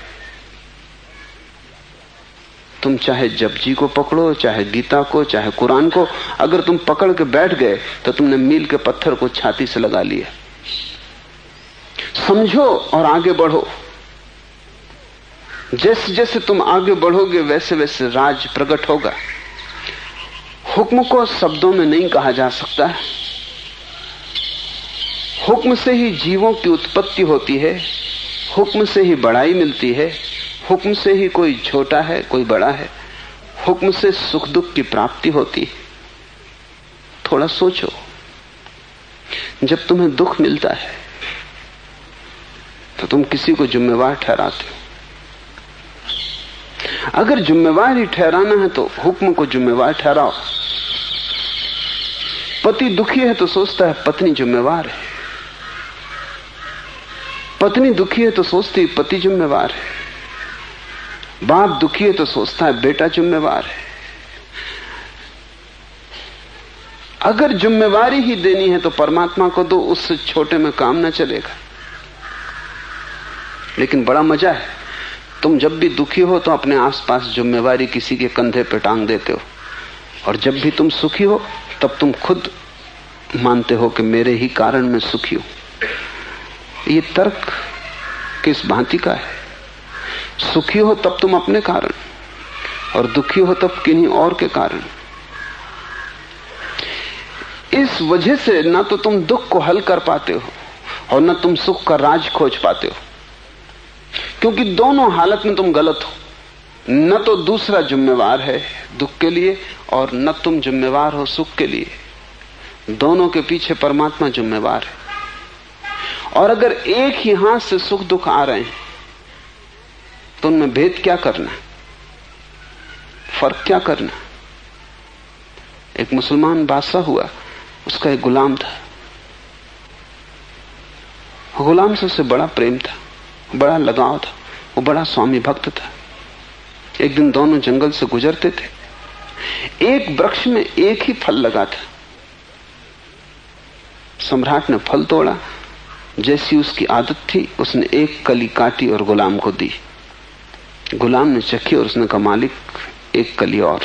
तुम चाहे जपजी को पकड़ो, चाहे गीता को, चाहे कुरान को, अगर तुम पकड़ के बैठ गए तो तुमने मील के पत्थर को छाती से लगा लिया। समझो और आगे बढ़ो। जैसे जैसे तुम आगे बढ़ोगे वैसे वैसे राज प्रकट होगा। हुक्म को शब्दों में नहीं कहा जा सकता। हुक्म से ही जीवों की उत्पत्ति होती है, हुक्म से ही बड़ाई मिलती है, हुक्म से ही कोई छोटा है कोई बड़ा है, हुक्म से सुख दुख की प्राप्ति होती है। थोड़ा सोचो, जब तुम्हें दुख मिलता है तो तुम किसी को जिम्मेवार ठहराते हो। अगर जिम्मेवार ही ठहराना है तो हुक्म को जिम्मेवार ठहराओ। पति दुखी है तो सोचता है पत्नी जिम्मेवार है, पत्नी दुखी है तो सोचती है पति जिम्मेवार है, बाप दुखी है तो सोचता है बेटा जिम्मेवार है। अगर जिम्मेवारी ही देनी है तो परमात्मा को दो, उससे छोटे में काम ना चलेगा। लेकिन बड़ा मजा है, तुम जब भी दुखी हो तो अपने आसपास जिम्मेवारी किसी के कंधे पे टांग देते हो, और जब भी तुम सुखी हो तब तुम खुद मानते हो कि मेरे ही कारण मैं सुखी हूं। ये तर्क किस भांति का है? सुखी हो तब तुम अपने कारण, और दुखी हो तब किन्हीं और के कारण। इस वजह से ना तो तुम दुख को हल कर पाते हो और ना तुम सुख का राज खोज पाते हो, क्योंकि दोनों हालत में तुम गलत हो। न तो दूसरा जिम्मेवार है दुख के लिए और न तुम जिम्मेवार हो सुख के लिए। दोनों के पीछे परमात्मा जिम्मेवार है। और अगर एक ही हाथ से सुख दुख आ रहे हैं तो उनमें भेद क्या करना, फर्क क्या करना। एक मुसलमान बादशाह हुआ, उसका एक गुलाम था। गुलाम से उसे बड़ा प्रेम था, बड़ा लगाव था, वो बड़ा स्वामी भक्त था। एक दिन दोनों जंगल से गुजरते थे। एक वृक्ष में एक ही फल लगा था। सम्राट ने फल तोड़ा, जैसी उसकी आदत थी उसने एक कली काटी और गुलाम को दी। गुलाम ने चखी और उसने कहा, मालिक एक कली और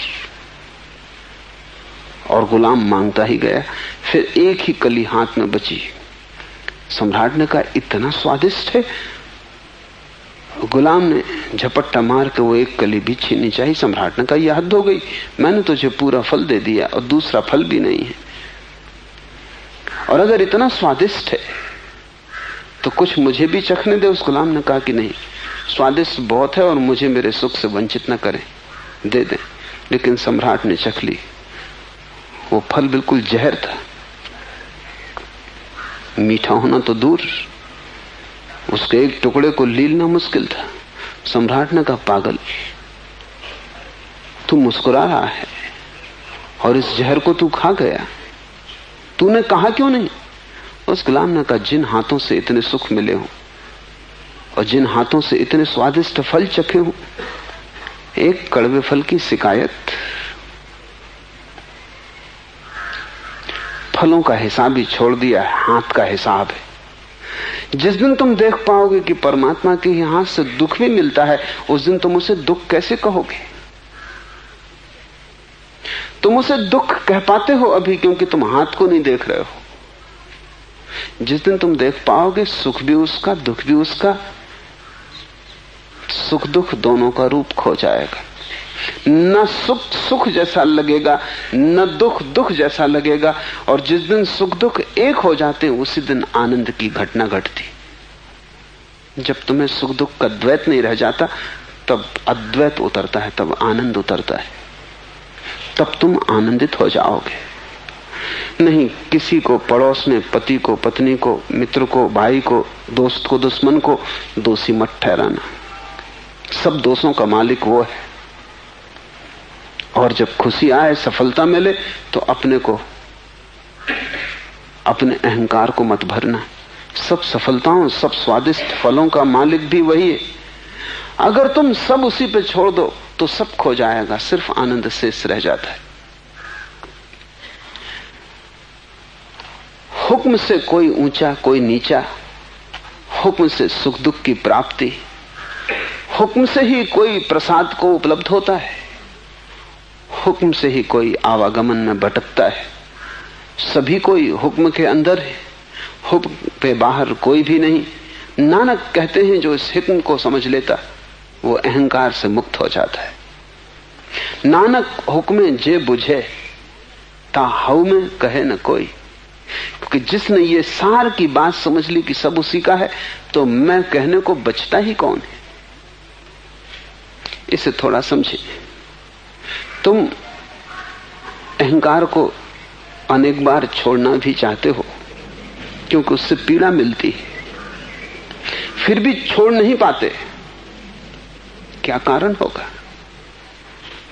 गुलाम मांगता ही गया। फिर एक ही कली हाथ में बची। सम्राट ने कहा, इतना स्वादिष्ट है। गुलाम ने झपट्टा मार के वो एक कली भी छीननी चाहिए। सम्राट ने कहा, यह हद हो गई, मैंने तुझे पूरा फल दे दिया और दूसरा फल भी नहीं है, और अगर इतना स्वादिष्ट है तो कुछ मुझे भी चखने दे। उस गुलाम ने कहा कि नहीं, स्वादिष्ट बहुत है और मुझे मेरे सुख से वंचित न करें, दे दें। लेकिन सम्राट ने चख ली। वो फल बिल्कुल जहर था, मीठा होना तो दूर, उसके एक टुकड़े को लीलना मुश्किल था। सम्राट ने कहा, पागल, तू मुस्कुरा रहा है और इस जहर को तू खा गया, तूने कहा क्यों नहीं? उस गुलाम ने कहा, जिन हाथों से इतने सुख मिले हों और जिन हाथों से इतने स्वादिष्ट फल चखे हों, एक कड़वे फल की शिकायत। फलों का हिसाब ही छोड़ दिया है, हाथ का हिसाब है। जिस दिन तुम देख पाओगे कि परमात्मा के ही हाथ से दुख भी मिलता है, उस दिन तुम उसे दुख कैसे कहोगे? तुम उसे दुख कह पाते हो अभी क्योंकि तुम हाथ को नहीं देख रहे हो। जिस दिन तुम देख पाओगे सुख भी उसका, दुख भी उसका, सुख दुख दोनों का रूप खो जाएगा। न सुख सुख जैसा लगेगा, न दुख दुख जैसा लगेगा। और जिस दिन सुख दुख एक हो जाते हैं, उसी दिन आनंद की घटना घटती। जब तुम्हें सुख दुख का द्वैत नहीं रह जाता, तब अद्वैत उतरता है, तब आनंद उतरता है, तब तुम आनंदित हो जाओगे। नहीं किसी को पड़ोस में पति को, पत्नी को, मित्र को, भाई को, दोस्त को, दुश्मन को दोषी मत ठहराना। सब दोषों का मालिक वो है। और जब खुशी आए, सफलता मिले, तो अपने को, अपने अहंकार को मत भरना। सब सफलताओं, सब स्वादिष्ट फलों का मालिक भी वही है। अगर तुम सब उसी पे छोड़ दो तो सब खो जाएगा, सिर्फ आनंद शेष रह जाता है। हुक्म से कोई ऊंचा कोई नीचा, हुक्म से सुख दुख की प्राप्ति, हुक्म से ही कोई प्रसाद को उपलब्ध होता है, हुक्म से ही कोई आवागमन में भटकता है। सभी कोई हुक्म के अंदर है, हुक्म पे बाहर कोई भी नहीं। नानक कहते हैं, जो इस हुक्म को समझ लेता वो अहंकार से मुक्त हो जाता है। नानक हुक्मे जे बुझे ता हऊ में कहे न कोई। क्योंकि जिसने ये सार की बात समझ ली कि सब उसी का है, तो मैं कहने को बचता ही कौन है। इसे थोड़ा समझे। तुम अहंकार को अनेक बार छोड़ना भी चाहते हो क्योंकि उससे पीड़ा मिलती है, फिर भी छोड़ नहीं पाते। क्या कारण होगा?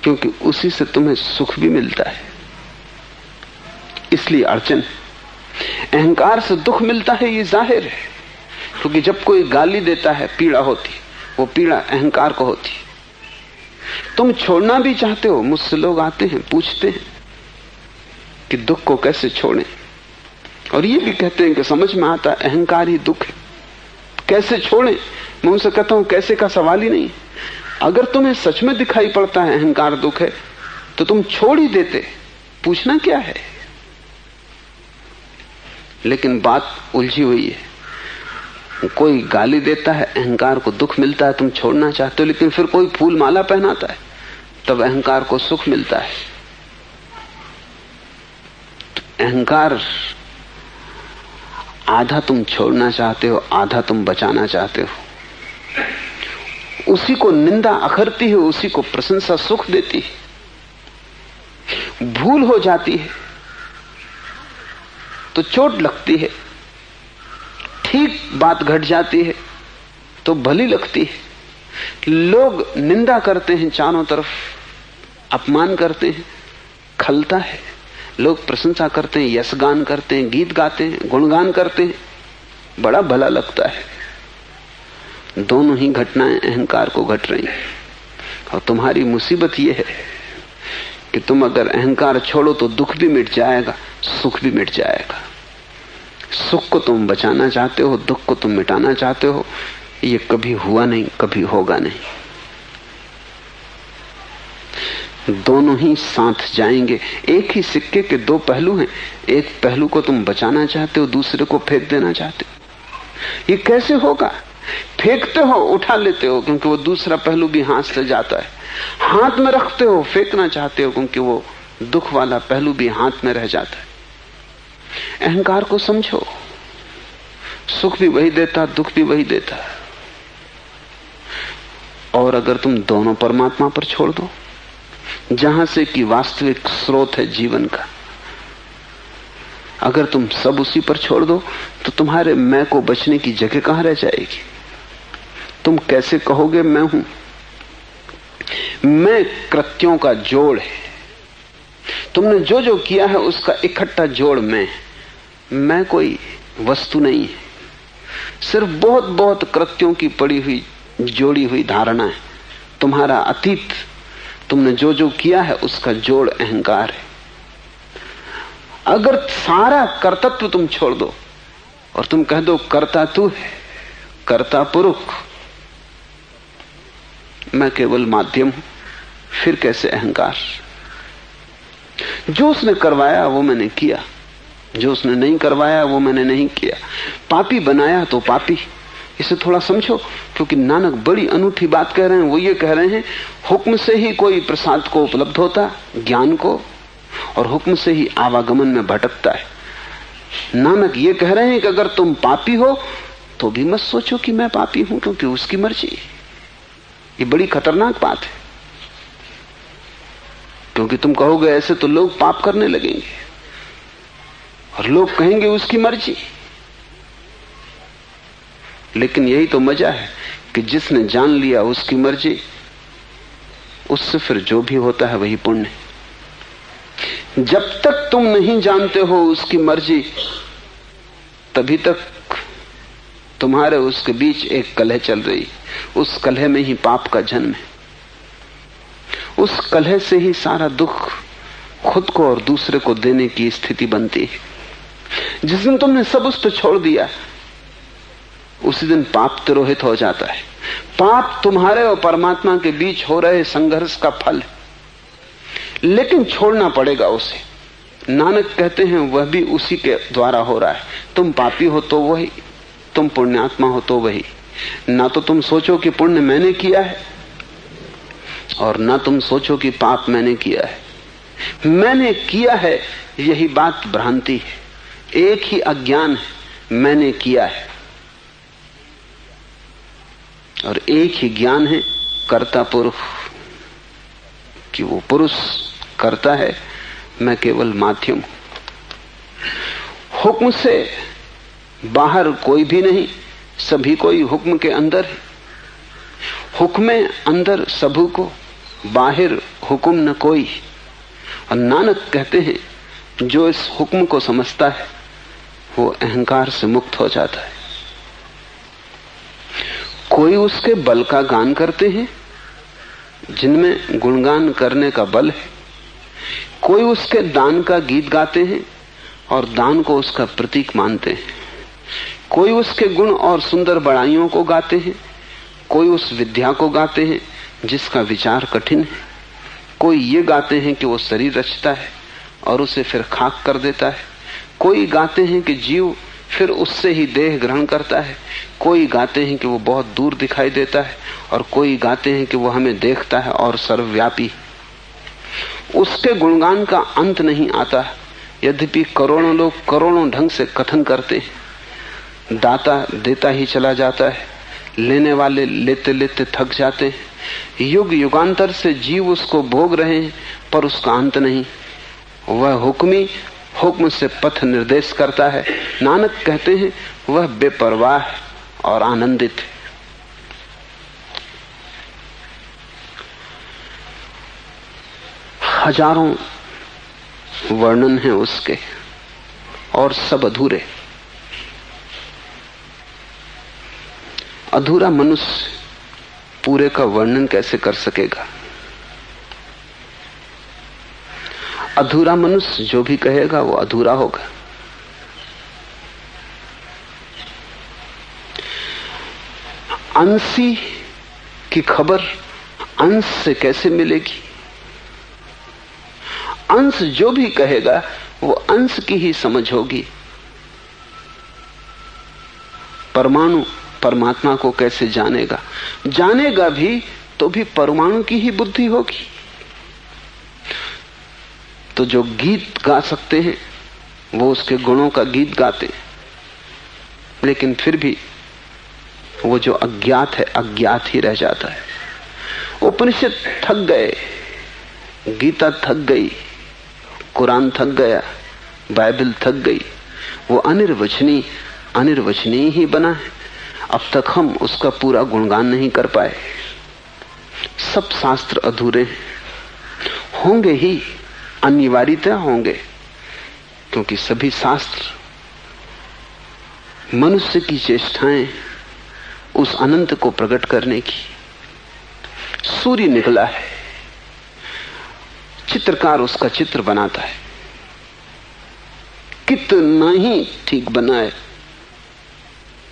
क्योंकि उसी से तुम्हें सुख भी मिलता है, इसलिए अड़चन। अहंकार से दुख मिलता है, ये जाहिर है, क्योंकि जब कोई गाली देता है पीड़ा होती, वो पीड़ा अहंकार को होती। तुम छोड़ना भी चाहते हो। मुझसे लोग आते हैं, पूछते हैं कि दुख को कैसे छोड़ें, और ये भी कहते हैं कि समझ में आता अहंकार ही दुख है, कैसे छोड़ें। मैं उनसे कहता हूं कैसे का सवाल ही नहीं। अगर तुम्हें सच में दिखाई पड़ता है अहंकार दुख है तो तुम छोड़ ही देते, पूछना क्या है। लेकिन बात उलझी हुई है। कोई गाली देता है, अहंकार को दुख मिलता है, तुम छोड़ना चाहते हो। लेकिन फिर कोई फूल माला पहनाता है, तब अहंकार को सुख मिलता है। तो अहंकार आधा तुम छोड़ना चाहते हो, आधा तुम बचाना चाहते हो। उसी को निंदा अखरती है, उसी को प्रशंसा सुख देती है। भूल हो जाती है तो चोट लगती है, ठीक बात घट जाती है तो भली लगती है। लोग निंदा करते हैं, चारों तरफ अपमान करते हैं, खलता है। लोग प्रशंसा करते हैं, यशगान करते हैं, गीत गाते हैं, गुणगान करते हैं, बड़ा भला लगता है। दोनों ही घटनाएं अहंकार को घट रही हैं। और तुम्हारी मुसीबत यह है कि तुम अगर अहंकार छोड़ो तो दुख भी मिट जाएगा, सुख भी मिट जाएगा। सुख को तुम बचाना चाहते हो, दुख को तुम मिटाना चाहते हो। ये कभी हुआ नहीं, कभी होगा नहीं। दोनों ही साथ जाएंगे। एक ही सिक्के के दो पहलू हैं। एक पहलू को तुम बचाना चाहते हो, दूसरे को फेंक देना चाहते हो। ये कैसे होगा? फेंकते हो, उठा लेते हो, क्योंकि वो दूसरा पहलू भी हाथ से जाता है। हाथ में रखते हो, फेंकना चाहते हो, क्योंकि वो दुख वाला पहलू भी हाथ में रह जाता है। अहंकार को समझो, सुख भी वही देता, दुख भी वही देता। और अगर तुम दोनों परमात्मा पर छोड़ दो, जहां से कि वास्तविक स्रोत है जीवन का, अगर तुम सब उसी पर छोड़ दो तो तुम्हारे मैं को बचने की जगह कहां रह जाएगी? तुम कैसे कहोगे मैं हूं? मैं कृत्यों का जोड़ है। तुमने जो जो किया है उसका इकट्ठा जोड़ मैं कोई वस्तु नहीं है। सिर्फ बहुत बहुत कृत्यों की पड़ी हुई जोड़ी हुई धारणा है। तुम्हारा अतीत, तुमने जो जो किया है उसका जोड़ अहंकार है। अगर सारा कर्तत्व तुम छोड़ दो और तुम कह दो कर्ता तू है, कर्ता पुरुष, मैं केवल माध्यम हूं, फिर कैसे अहंकार? जो उसने करवाया वो मैंने किया, जो उसने नहीं करवाया वो मैंने नहीं किया। पापी बनाया तो पापी। इसे थोड़ा समझो, क्योंकि नानक बड़ी अनूठी बात कह रहे हैं। वो ये कह रहे हैं हुक्म से ही कोई प्रसाद को उपलब्ध होता, ज्ञान को, और हुक्म से ही आवागमन में भटकता है। नानक ये कह रहे हैं कि अगर तुम पापी हो तो भी मत सोचो कि मैं पापी हूं, क्योंकि उसकी मर्जी। ये बड़ी खतरनाक बात है, क्योंकि तुम कहोगे ऐसे तो लोग पाप करने लगेंगे और लोग कहेंगे उसकी मर्जी। लेकिन यही तो मजा है कि जिसने जान लिया उसकी मर्जी, उससे फिर जो भी होता है वही पुण्य। जब तक तुम नहीं जानते हो उसकी मर्जी, तभी तक तुम्हारे उसके बीच एक कलह चल रही। उस कलह में ही पाप का जन्म है। उस कलह से ही सारा दुख खुद को और दूसरे को देने की स्थिति बनती है। जिस दिन तुमने सब उस पर छोड़ दिया, उसी दिन पाप तिरोहित हो जाता है। पाप तुम्हारे और परमात्मा के बीच हो रहे संघर्ष का फल है, लेकिन छोड़ना पड़ेगा उसे। नानक कहते हैं वह भी उसी के द्वारा हो रहा है। तुम पापी हो तो वही, तुम पुण्यात्मा हो तो वही। ना तो तुम सोचो कि पुण्य मैंने किया है, और ना तुम सोचो कि पाप मैंने किया है। मैंने किया है, यही बात भ्रांति है। एक ही अज्ञान है, मैंने किया है, और एक ही ज्ञान है कर्ता पुरुष, कि वो पुरुष करता है, मैं केवल माध्यम हूं। हुक्म से बाहर कोई भी नहीं, सभी कोई हुक्म के अंदर है। हुक्म अंदर सबू को, बाहर हुक्म न कोई। और नानक कहते हैं जो इस हुक्म को समझता है वो अहंकार से मुक्त हो जाता है। कोई उसके बल का गान करते हैं, जिनमें गुणगान करने का बल है। कोई उसके दान का गीत गाते हैं और दान को उसका प्रतीक मानते हैं। कोई उसके गुण और सुंदर बड़ाइयों को गाते हैं, कोई उस विद्या को गाते हैं जिसका विचार कठिन है। कोई ये गाते हैं कि वो शरीर रचता है और उसे फिर खाक कर देता है। कोई गाते हैं कि जीव फिर उससे ही देह ग्रहण करता है। कोई गाते हैं कि वो बहुत दूर दिखाई देता है, और कोई गाते हैं कि वो हमें देखता है और सर्वव्यापी। उसके गुणगान का अंत नहीं आता, यद्यपि करोड़ों लोग करोड़ों ढंग से कथन करते हैं। दाता देता ही चला जाता है, लेने वाले लेते लेते थक जाते हैं। युग युगांतर से जीव उसको भोग रहे हैं, पर उसका अंत नहीं। वह हुक्मी हुक्म से पथ निर्देश करता है। नानक कहते हैं वह बेपरवाह और आनंदित है। हजारों वर्णन हैं उसके और सब अधूरे। अधूरा मनुष्य पूरे का वर्णन कैसे कर सकेगा? अधूरा मनुष्य जो भी कहेगा वो अधूरा होगा। अंशी की खबर अंश से कैसे मिलेगी? अंश जो भी कहेगा वो अंश की ही समझ होगी। परमाणु परमात्मा को कैसे जानेगा? जानेगा भी तो भी परमाणु की ही बुद्धि होगी। तो जो गीत गा सकते हैं वो उसके गुणों का गीत गाते हैं, लेकिन फिर भी वो जो अज्ञात है अज्ञात ही रह जाता है। उपनिषद थक गए, गीता थक गई, कुरान थक गया, बाइबल थक गई। वो अनिर्वचनीय ही बना है। अब तक हम उसका पूरा गुणगान नहीं कर पाए। सब शास्त्र अधूरे होंगे ही, अनिवार्यता होंगे, क्योंकि सभी शास्त्र मनुष्य की चेष्टाएं उस अनंत को प्रकट करने की। सूर्य निकला है, चित्रकार उसका चित्र बनाता है, कितना ही ठीक बनाए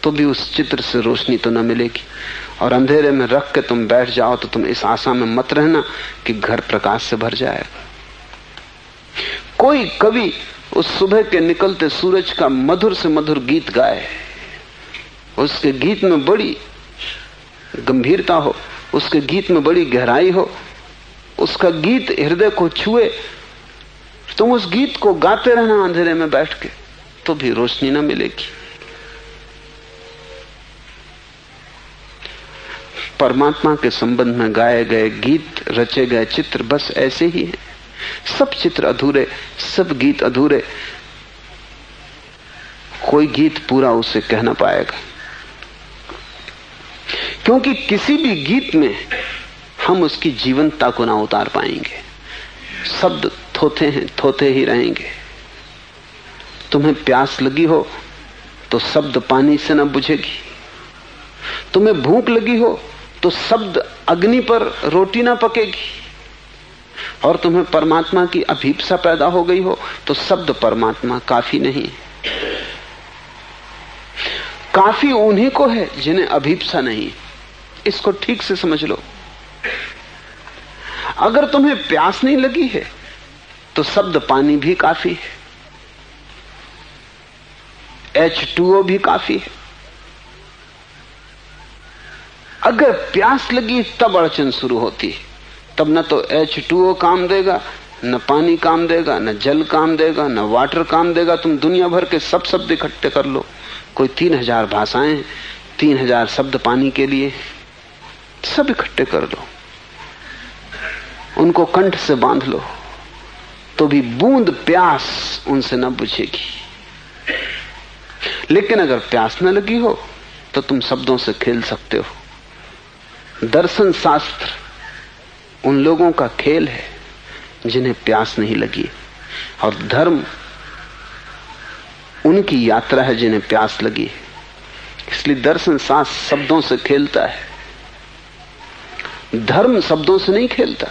तो भी उस चित्र से रोशनी तो न मिलेगी। और अंधेरे में रख के तुम बैठ जाओ तो तुम इस आशा में मत रहना कि घर प्रकाश से भर जाएगा। कोई कवि उस सुबह के निकलते सूरज का मधुर से मधुर गीत गाए, उसके गीत में बड़ी गंभीरता हो, उसके गीत में बड़ी गहराई हो, उसका गीत हृदय को छुए, तुम उस गीत को गाते रहना अंधेरे में बैठ के तो भी रोशनी न मिलेगी। परमात्मा के संबंध में गाए गए गीत, रचे गए चित्र बस ऐसे ही हैं। सब चित्र अधूरे, सब गीत अधूरे। कोई गीत पूरा उसे कह ना पाएगा, क्योंकि किसी भी गीत में हम उसकी जीवंतता को ना उतार पाएंगे। शब्द थोथे हैं, थोथे ही रहेंगे। तुम्हें प्यास लगी हो तो शब्द पानी से ना बुझेगी। तुम्हें भूख लगी हो तो शब्द अग्नि पर रोटी ना पकेगी। और तुम्हें परमात्मा की अभीप्सा पैदा हो गई हो तो शब्द परमात्मा काफी नहीं। काफी उन्हीं को है जिन्हें अभीप्सा नहीं। इसको ठीक से समझ लो। अगर तुम्हें प्यास नहीं लगी है तो शब्द पानी भी काफी है, H2O भी काफी है। अगर प्यास लगी तब अड़चन शुरू होती है। तब न तो H2O काम देगा, न पानी काम देगा, न जल काम देगा, न वाटर काम देगा। तुम दुनिया भर के सब शब्द इकट्ठे कर लो, कोई 3000 भाषाएं, 3000 शब्द पानी के लिए, सब इकट्ठे कर लो, उनको कंठ से बांध लो, तो भी बूंद प्यास उनसे न बुझेगी। लेकिन अगर प्यास न लगी हो तो तुम शब्दों से खेल सकते हो। दर्शन शास्त्र उन लोगों का खेल है जिन्हें प्यास नहीं लगी, और धर्म उनकी यात्रा है जिन्हें प्यास लगी है। इसलिए दर्शन शास्त्र शब्दों से खेलता है, धर्म शब्दों से नहीं खेलता।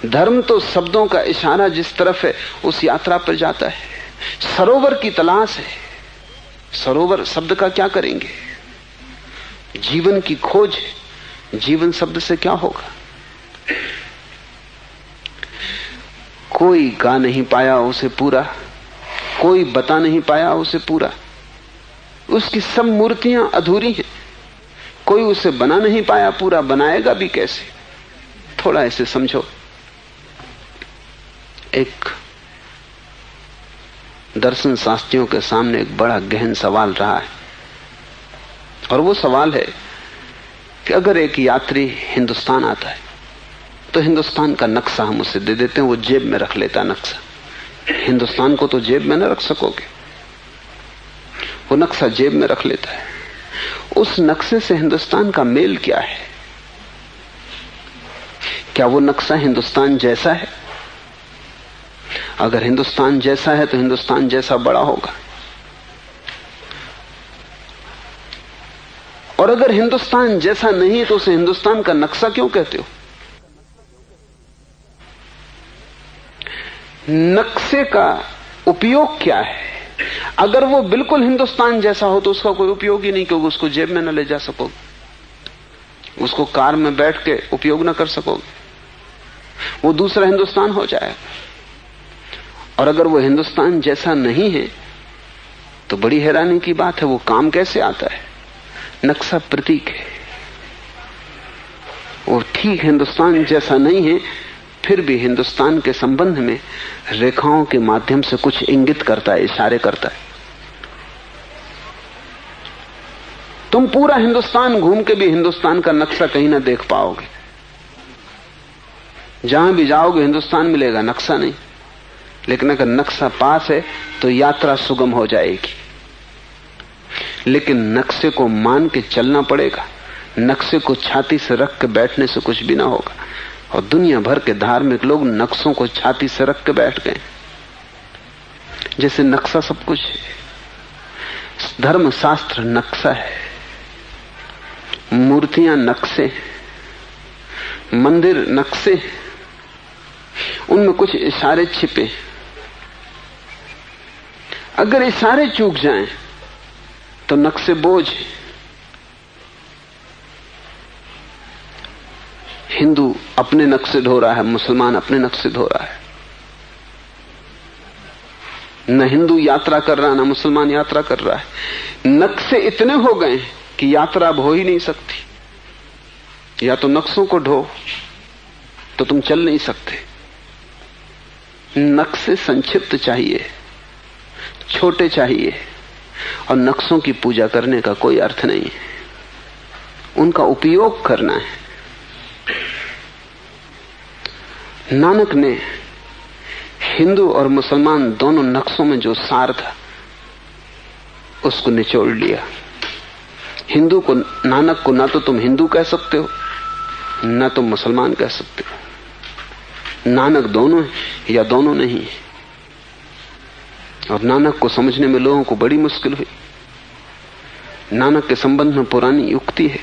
धर्म तो शब्दों का इशारा जिस तरफ है उस यात्रा पर जाता है। सरोवर की तलाश है, सरोवर शब्द का क्या करेंगे? जीवन की खोज है, जीवन शब्द से क्या होगा? कोई गा नहीं पाया उसे पूरा, कोई बता नहीं पाया उसे पूरा। उसकी सब मूर्तियां अधूरी हैं, कोई उसे बना नहीं पाया पूरा, बनाएगा भी कैसे? थोड़ा ऐसे समझो। एक दर्शन शास्त्रियों के सामने एक बड़ा गहन सवाल रहा है, और वो सवाल है कि अगर एक यात्री हिंदुस्तान आता है तो हिंदुस्तान का नक्शा हम उसे दे देते हैं, वो जेब में रख लेता नक्शा हिंदुस्तान को तो जेब में न रख सकोगे। वो नक्शा जेब में रख लेता है। उस नक्शे से हिंदुस्तान का मेल क्या है? क्या वो नक्शा हिंदुस्तान जैसा है? अगर हिंदुस्तान जैसा है तो हिंदुस्तान जैसा बड़ा होगा, और अगर हिंदुस्तान जैसा नहीं तो उसे हिंदुस्तान का नक्शा क्यों कहते हो? नक्शे का उपयोग क्या है? अगर वो बिल्कुल हिंदुस्तान जैसा हो तो उसका कोई उपयोग ही नहीं, क्योंकि उसको जेब में न ले जा सकोगे, उसको कार में बैठ के उपयोग न कर सकोगे, वो दूसरा हिंदुस्तान हो जाएगा। और अगर वो हिंदुस्तान जैसा नहीं है तो बड़ी हैरानी की बात है, वो काम कैसे आता है? नक्शा प्रतीक है। वो ठीक हिंदुस्तान जैसा नहीं है, फिर भी हिंदुस्तान के संबंध में रेखाओं के माध्यम से कुछ इंगित करता है, इशारे करता है। तुम पूरा हिंदुस्तान घूम के भी हिंदुस्तान का नक्शा कहीं ना देख पाओगे। जहां भी जाओगे हिंदुस्तान मिलेगा, नक्शा नहीं। लेकिन अगर नक्शा पास है तो यात्रा सुगम हो जाएगी। लेकिन नक्शे को मान के चलना पड़ेगा। नक्शे को छाती से रख के बैठने से कुछ भी ना होगा। और दुनिया भर के धार्मिक लोग नक्शों को छाती से रख के बैठ गए, जैसे नक्शा सब कुछ है। धर्म शास्त्र नक्शा है, मूर्तियां नक्शे, मंदिर नक्शे, उनमें कुछ इशारे छिपे। अगर इशारे चूक जाएं तो नक्शे बोझ। हिंदू अपने नक्शे ढो रहा है, मुसलमान अपने नक्शे ढो रहा है। न हिंदू यात्रा कर रहा, न मुसलमान यात्रा कर रहा है। नक्शे इतने हो गए कि यात्रा अब हो ही नहीं सकती। या तो नक्शों को ढो तो तुम चल नहीं सकते। नक्शे संक्षिप्त चाहिए, छोटे चाहिए, और नक्शों की पूजा करने का कोई अर्थ नहीं है। उनका उपयोग करना है। नानक ने हिंदू और मुसलमान दोनों नक्शों में जो सार था उसको निचोड़ लिया। हिंदू को, नानक को ना तो तुम हिंदू कह सकते हो ना तुम मुसलमान कह सकते हो। नानक दोनों है या दोनों नहीं है। और नानक को समझने में लोगों को बड़ी मुश्किल हुई। नानक के संबंध में पुरानी युक्ति है,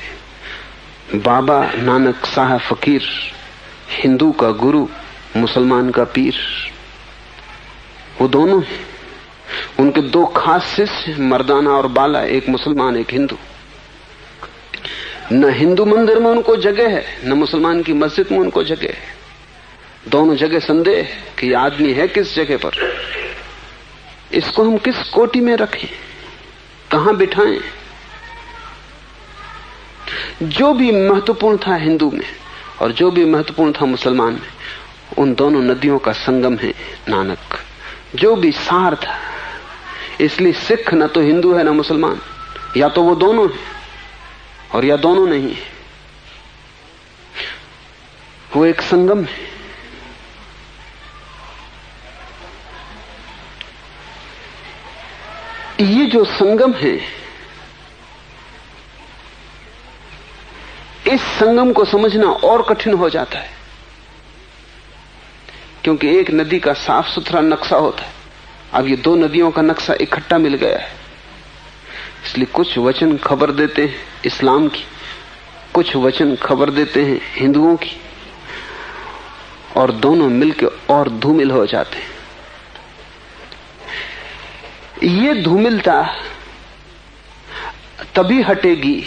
बाबा नानक शाह फकीर, हिंदू का गुरु, मुसलमान का पीर। वो दोनों हैं। उनके दो खास शिष्य, मर्दाना और बाला, एक मुसलमान एक हिंदू। न हिंदू मंदिर में उनको जगह है, न मुसलमान की मस्जिद में उनको जगह है। दोनों जगह संदेह है कि आदमी है किस जगह पर, इसको हम किस कोटि में रखें, कहां बिठाएं। जो भी महत्वपूर्ण था हिंदू में और जो भी महत्वपूर्ण था मुसलमान में, उन दोनों नदियों का संगम है नानक। जो भी सार था, इसलिए सिख न तो हिंदू है न मुसलमान, या तो वो दोनों है और या दोनों नहीं है। वो एक संगम है। ये जो संगम है, इस संगम को समझना और कठिन हो जाता है, क्योंकि एक नदी का साफ सुथरा नक्शा होता है। अब ये दो नदियों का नक्शा इकट्ठा मिल गया है। इसलिए कुछ वचन खबर देते हैं इस्लाम की, कुछ वचन खबर देते हैं हिंदुओं की, और दोनों मिलकर और धूमिल हो जाते हैं। ये धूमिलता तभी हटेगी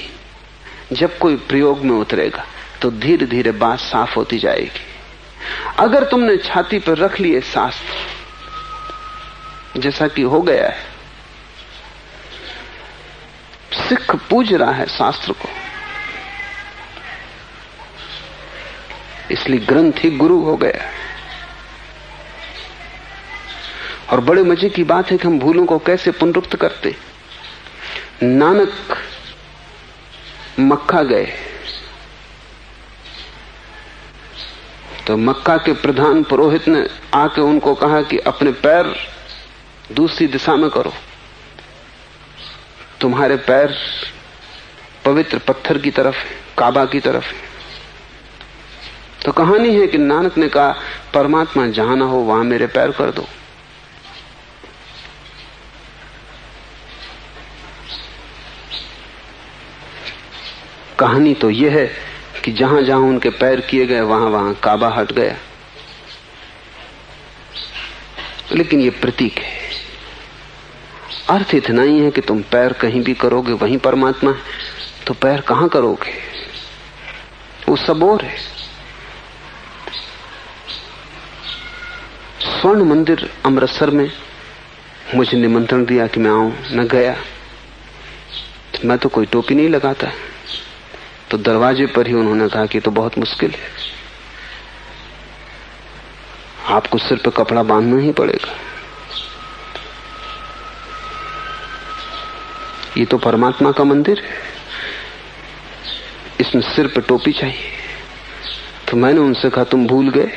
जब कोई प्रयोग में उतरेगा, तो धीरे धीरे बात साफ होती जाएगी। अगर तुमने छाती पर रख लिए शास्त्र, जैसा कि हो गया है, सिख पूज रहा है शास्त्र को, इसलिए ग्रंथ ही गुरु हो गया है। और बड़े मजे की बात है कि हम भूलों को कैसे पुनरुक्त करते। नानक मक्का गए तो मक्का के प्रधान पुरोहित ने आके उनको कहा कि अपने पैर दूसरी दिशा में करो, तुम्हारे पैर पवित्र पत्थर की तरफ है, काबा की तरफ है। तो कहानी है कि नानक ने कहा परमात्मा जहां ना हो वहां मेरे पैर कर दो। कहानी तो यह है कि जहां जहां उनके पैर किए गए वहां वहां काबा हट गया। लेकिन यह प्रतीक है, अर्थ इतना ही है कि तुम पैर कहीं भी करोगे वहीं परमात्मा है, तो पैर कहां करोगे? वो सब और है। स्वर्ण मंदिर अमृतसर में मुझे निमंत्रण दिया कि मैं आऊं, मैं गया। तो मैं तो कोई टोपी नहीं लगाता, तो दरवाजे पर ही उन्होंने कहा कि तो बहुत मुश्किल है, आपको सिर पे कपड़ा बांधना ही पड़ेगा। ये तो परमात्मा का मंदिर है, इसमें सिर पे टोपी चाहिए। तो मैंने उनसे कहा तुम भूल गए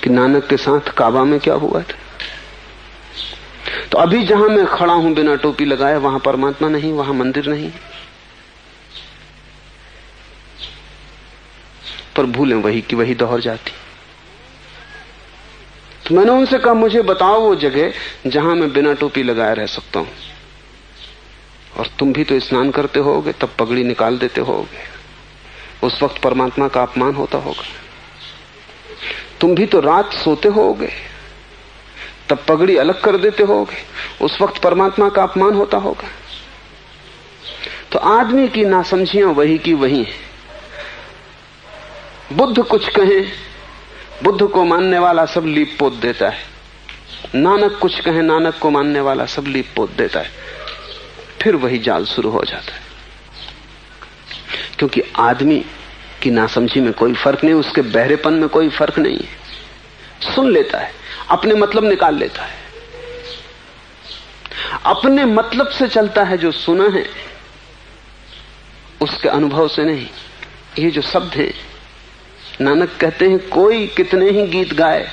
कि नानक के साथ काबा में क्या हुआ था? तो अभी जहां मैं खड़ा हूं बिना टोपी लगाए वहां परमात्मा नहीं, वहां मंदिर नहीं। पर भूलें वही की वही दोहर जाती। तो मैंने उनसे कहा मुझे बताओ वो जगह जहां मैं बिना टोपी लगाए रह सकता हूं। और तुम भी तो स्नान करते होगे, तब पगड़ी निकाल देते होगे, उस वक्त परमात्मा का अपमान होता होगा। तुम भी तो रात सोते होगे, तब पगड़ी अलग कर देते होगे, उस वक्त परमात्मा का अपमान होता होगा। तो आदमी की नासमझियां वही की वही है। बुद्ध कुछ कहे, बुद्ध को मानने वाला सब लीप पोत देता है। नानक कुछ कहे, नानक को मानने वाला सब लीप पोत देता है। फिर वही जाल शुरू हो जाता है। क्योंकि आदमी की नासमझी में कोई फर्क नहीं, उसके बहरेपन में कोई फर्क नहीं है। सुन लेता है, अपने मतलब निकाल लेता है, अपने मतलब से चलता है। जो सुना है उसके अनुभव से नहीं। ये जो शब्द है, नानक कहते हैं कोई कितने ही गीत गाए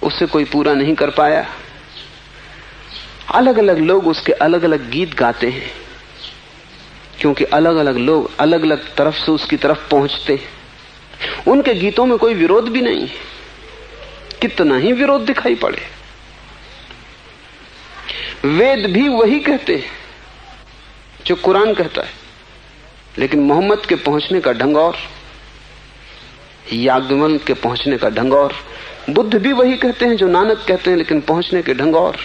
उससे कोई पूरा नहीं कर पाया। अलग अलग लोग उसके अलग अलग गीत गाते हैं, क्योंकि अलग अलग लोग अलग अलग तरफ से उसकी तरफ पहुंचते हैं। उनके गीतों में कोई विरोध भी नहीं है, कितना ही विरोध दिखाई पड़े। वेद भी वही कहते हैं जो कुरान कहता है, लेकिन मोहम्मद के पहुंचने का ढंग और, याज्ञवल्क्य के पहुंचने का ढंग और। बुद्ध भी वही कहते हैं जो नानक कहते हैं, लेकिन पहुंचने के ढंग और।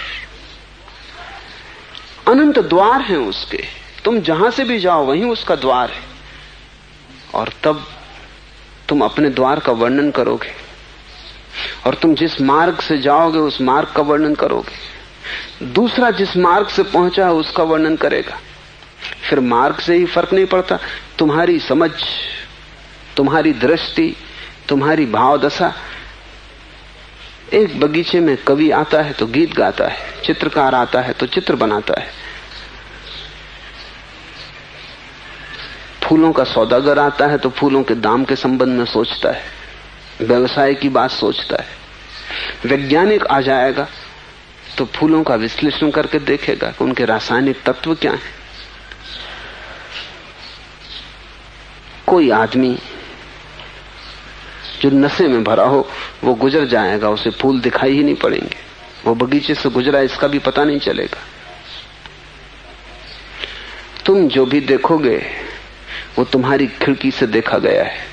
अनंत द्वार हैं उसके, तुम जहां से भी जाओ वहीं उसका द्वार है। और तब तुम अपने द्वार का वर्णन करोगे, और तुम जिस मार्ग से जाओगे उस मार्ग का वर्णन करोगे। दूसरा जिस मार्ग से पहुंचा है उसका वर्णन करेगा। फिर मार्ग से ही फर्क नहीं पड़ता, तुम्हारी समझ, तुम्हारी दृष्टि, तुम्हारी भाव दशा। एक बगीचे में कवि आता है तो गीत गाता है, चित्रकार आता है तो चित्र बनाता है, फूलों का सौदागर आता है तो फूलों के दाम के संबंध में सोचता है, व्यवसाय की बात सोचता है। वैज्ञानिक आ जाएगा तो फूलों का विश्लेषण करके देखेगा कि उनके रासायनिक तत्व क्या हैं। कोई आदमी जो नशे में भरा हो वो गुजर जाएगा, उसे फूल दिखाई ही नहीं पड़ेंगे, वो बगीचे से गुजरा इसका भी पता नहीं चलेगा। तुम जो भी देखोगे वो तुम्हारी खिड़की से देखा गया है,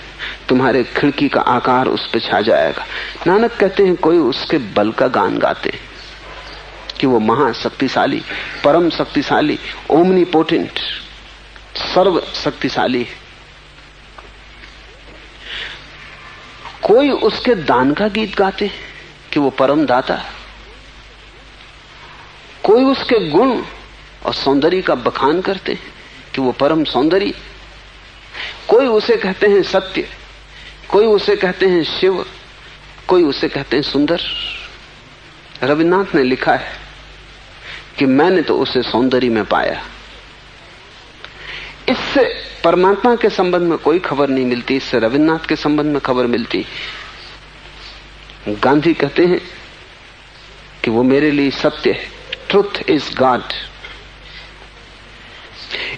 तुम्हारे खिड़की का आकार उस पर छा जाएगा। नानक कहते हैं कोई उसके बल का गान गाते हैं कि वो महाशक्तिशाली, परम शक्तिशाली, ओमनीपोटेंट, सर्व शक्तिशाली है। कोई उसके दान का गीत गाते हैं कि वो परम दाता। कोई उसके गुण और सौंदर्य का बखान करते हैं कि वो परम सौंदर्य। कोई उसे कहते हैं सत्य, कोई उसे कहते हैं शिव, कोई उसे कहते हैं सुंदर। रविन्द्रनाथ ने लिखा है कि मैंने तो उसे सौंदर्य में पाया। इससे परमात्मा के संबंध में कोई खबर नहीं मिलती, इससे रविन्द्रनाथ के संबंध में खबर मिलती। गांधी कहते हैं कि वो मेरे लिए सत्य है, ट्रुथ इज गॉड।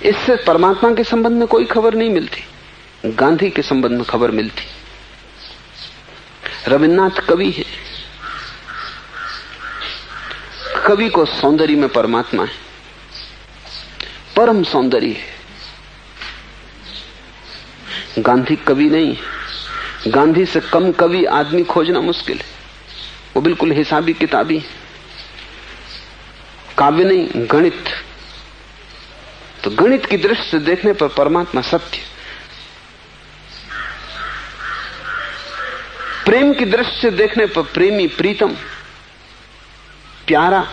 इससे परमात्मा के संबंध में कोई खबर नहीं मिलती, गांधी के संबंध में खबर मिलती। रविन्द्रनाथ कवि है, कवि को सौंदर्य में परमात्मा है, परम सौंदर्य है। गांधी कवि नहीं है, गांधी से कम कवि आदमी खोजना मुश्किल है। वो बिल्कुल हिसाबी किताबी, काव्य नहीं, गणित। तो गणित की दृष्टि से देखने पर परमात्मा सत्य, प्रेम की दृष्टि से देखने पर प्रेमी, प्रीतम, प्यारा।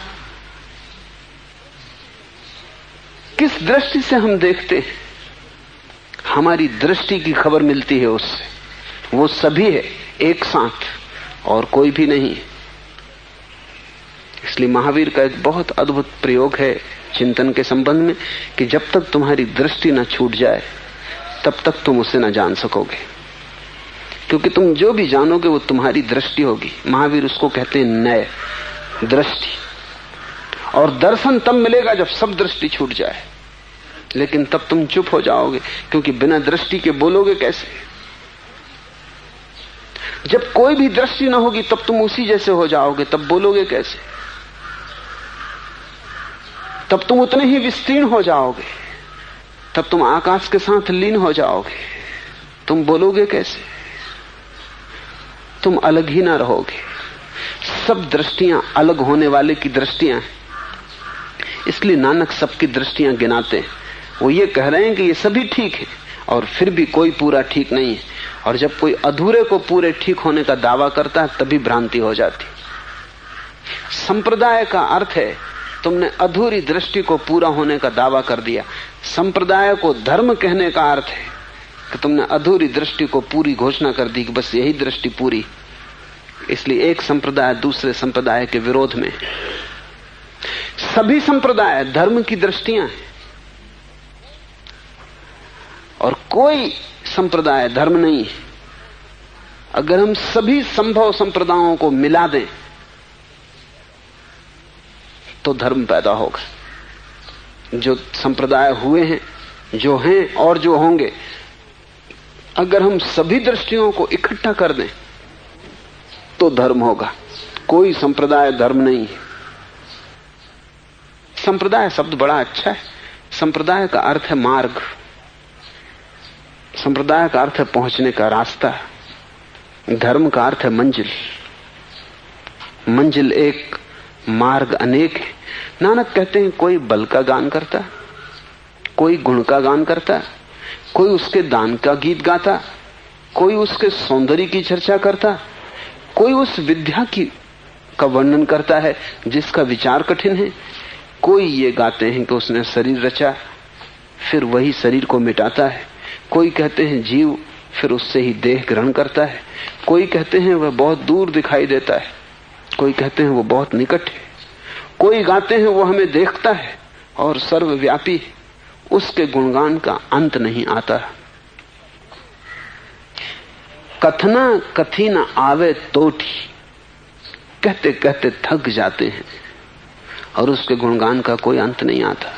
किस दृष्टि से हम देखते हैं, हमारी दृष्टि की खबर मिलती है उससे। वो सभी है एक साथ और कोई भी नहीं। इसलिए महावीर का एक बहुत अद्भुत प्रयोग है चिंतन के संबंध में कि जब तक तुम्हारी दृष्टि न छूट जाए तब तक तुम उसे न जान सकोगे, क्योंकि तुम जो भी जानोगे वो तुम्हारी दृष्टि होगी। महावीर उसको कहते हैं नय दृष्टि। और दर्शन तब मिलेगा जब सब दृष्टि छूट जाए, लेकिन तब तुम चुप हो जाओगे, क्योंकि बिना दृष्टि के बोलोगे कैसे। जब कोई भी दृष्टि ना होगी तब तुम उसी जैसे हो जाओगे, तब बोलोगे कैसे। तब तुम उतने ही विस्तीर्ण हो जाओगे, तब तुम आकाश के साथ लीन हो जाओगे, तुम बोलोगे कैसे। तुम अलग ही ना रहोगे। सब दृष्टियां अलग होने वाले की दृष्टियां हैं। इसलिए नानक सबकी दृष्टियां गिनाते हैं। वो ये कह रहे हैं कि ये सभी ठीक है और फिर भी कोई पूरा ठीक नहीं है। और जब कोई अधूरे को पूरे ठीक होने का दावा करता है तभी भ्रांति हो जाती। संप्रदाय का अर्थ है तुमने अधूरी दृष्टि को पूरा होने का दावा कर दिया। संप्रदाय को धर्म कहने का अर्थ है कि तुमने अधूरी दृष्टि को पूरी घोषणा कर दी कि बस यही दृष्टि पूरी। इसलिए एक संप्रदाय दूसरे संप्रदाय के विरोध में। सभी संप्रदाय धर्म की दृष्टियां हैं और कोई संप्रदाय धर्म नहीं है। अगर हम सभी संभव संप्रदायों को मिला दें तो धर्म पैदा होगा। जो संप्रदाय हुए हैं, जो हैं और जो होंगे, अगर हम सभी दृष्टियों को इकट्ठा कर दें तो धर्म होगा। कोई संप्रदाय धर्म नहीं है। संप्रदाय शब्द बड़ा अच्छा है। संप्रदाय का अर्थ है मार्ग, संप्रदाय का अर्थ है पहुंचने का रास्ता, धर्म का अर्थ है मंजिल। मंजिल एक, मार्ग अनेक है। नानक कहते हैं कोई बल का गान करता, कोई गुण का गान करता, कोई उसके दान का गीत गाता, कोई उसके सौंदर्य की चर्चा करता, कोई उस विद्या की का वर्णन करता है जिसका विचार कठिन है। कोई ये गाते हैं कि उसने शरीर रचा फिर वही शरीर को मिटाता है। कोई कहते हैं जीव फिर उससे ही देह ग्रहण करता है। कोई कहते हैं वह बहुत दूर दिखाई देता है, कोई कहते हैं वो बहुत निकट है। कोई गाते हैं वो हमें देखता है और सर्वव्यापी है, उसके गुणगान का अंत नहीं आता। कथना कथी न आवे तोठी, कहते कहते थक जाते हैं और उसके गुणगान का कोई अंत नहीं आता।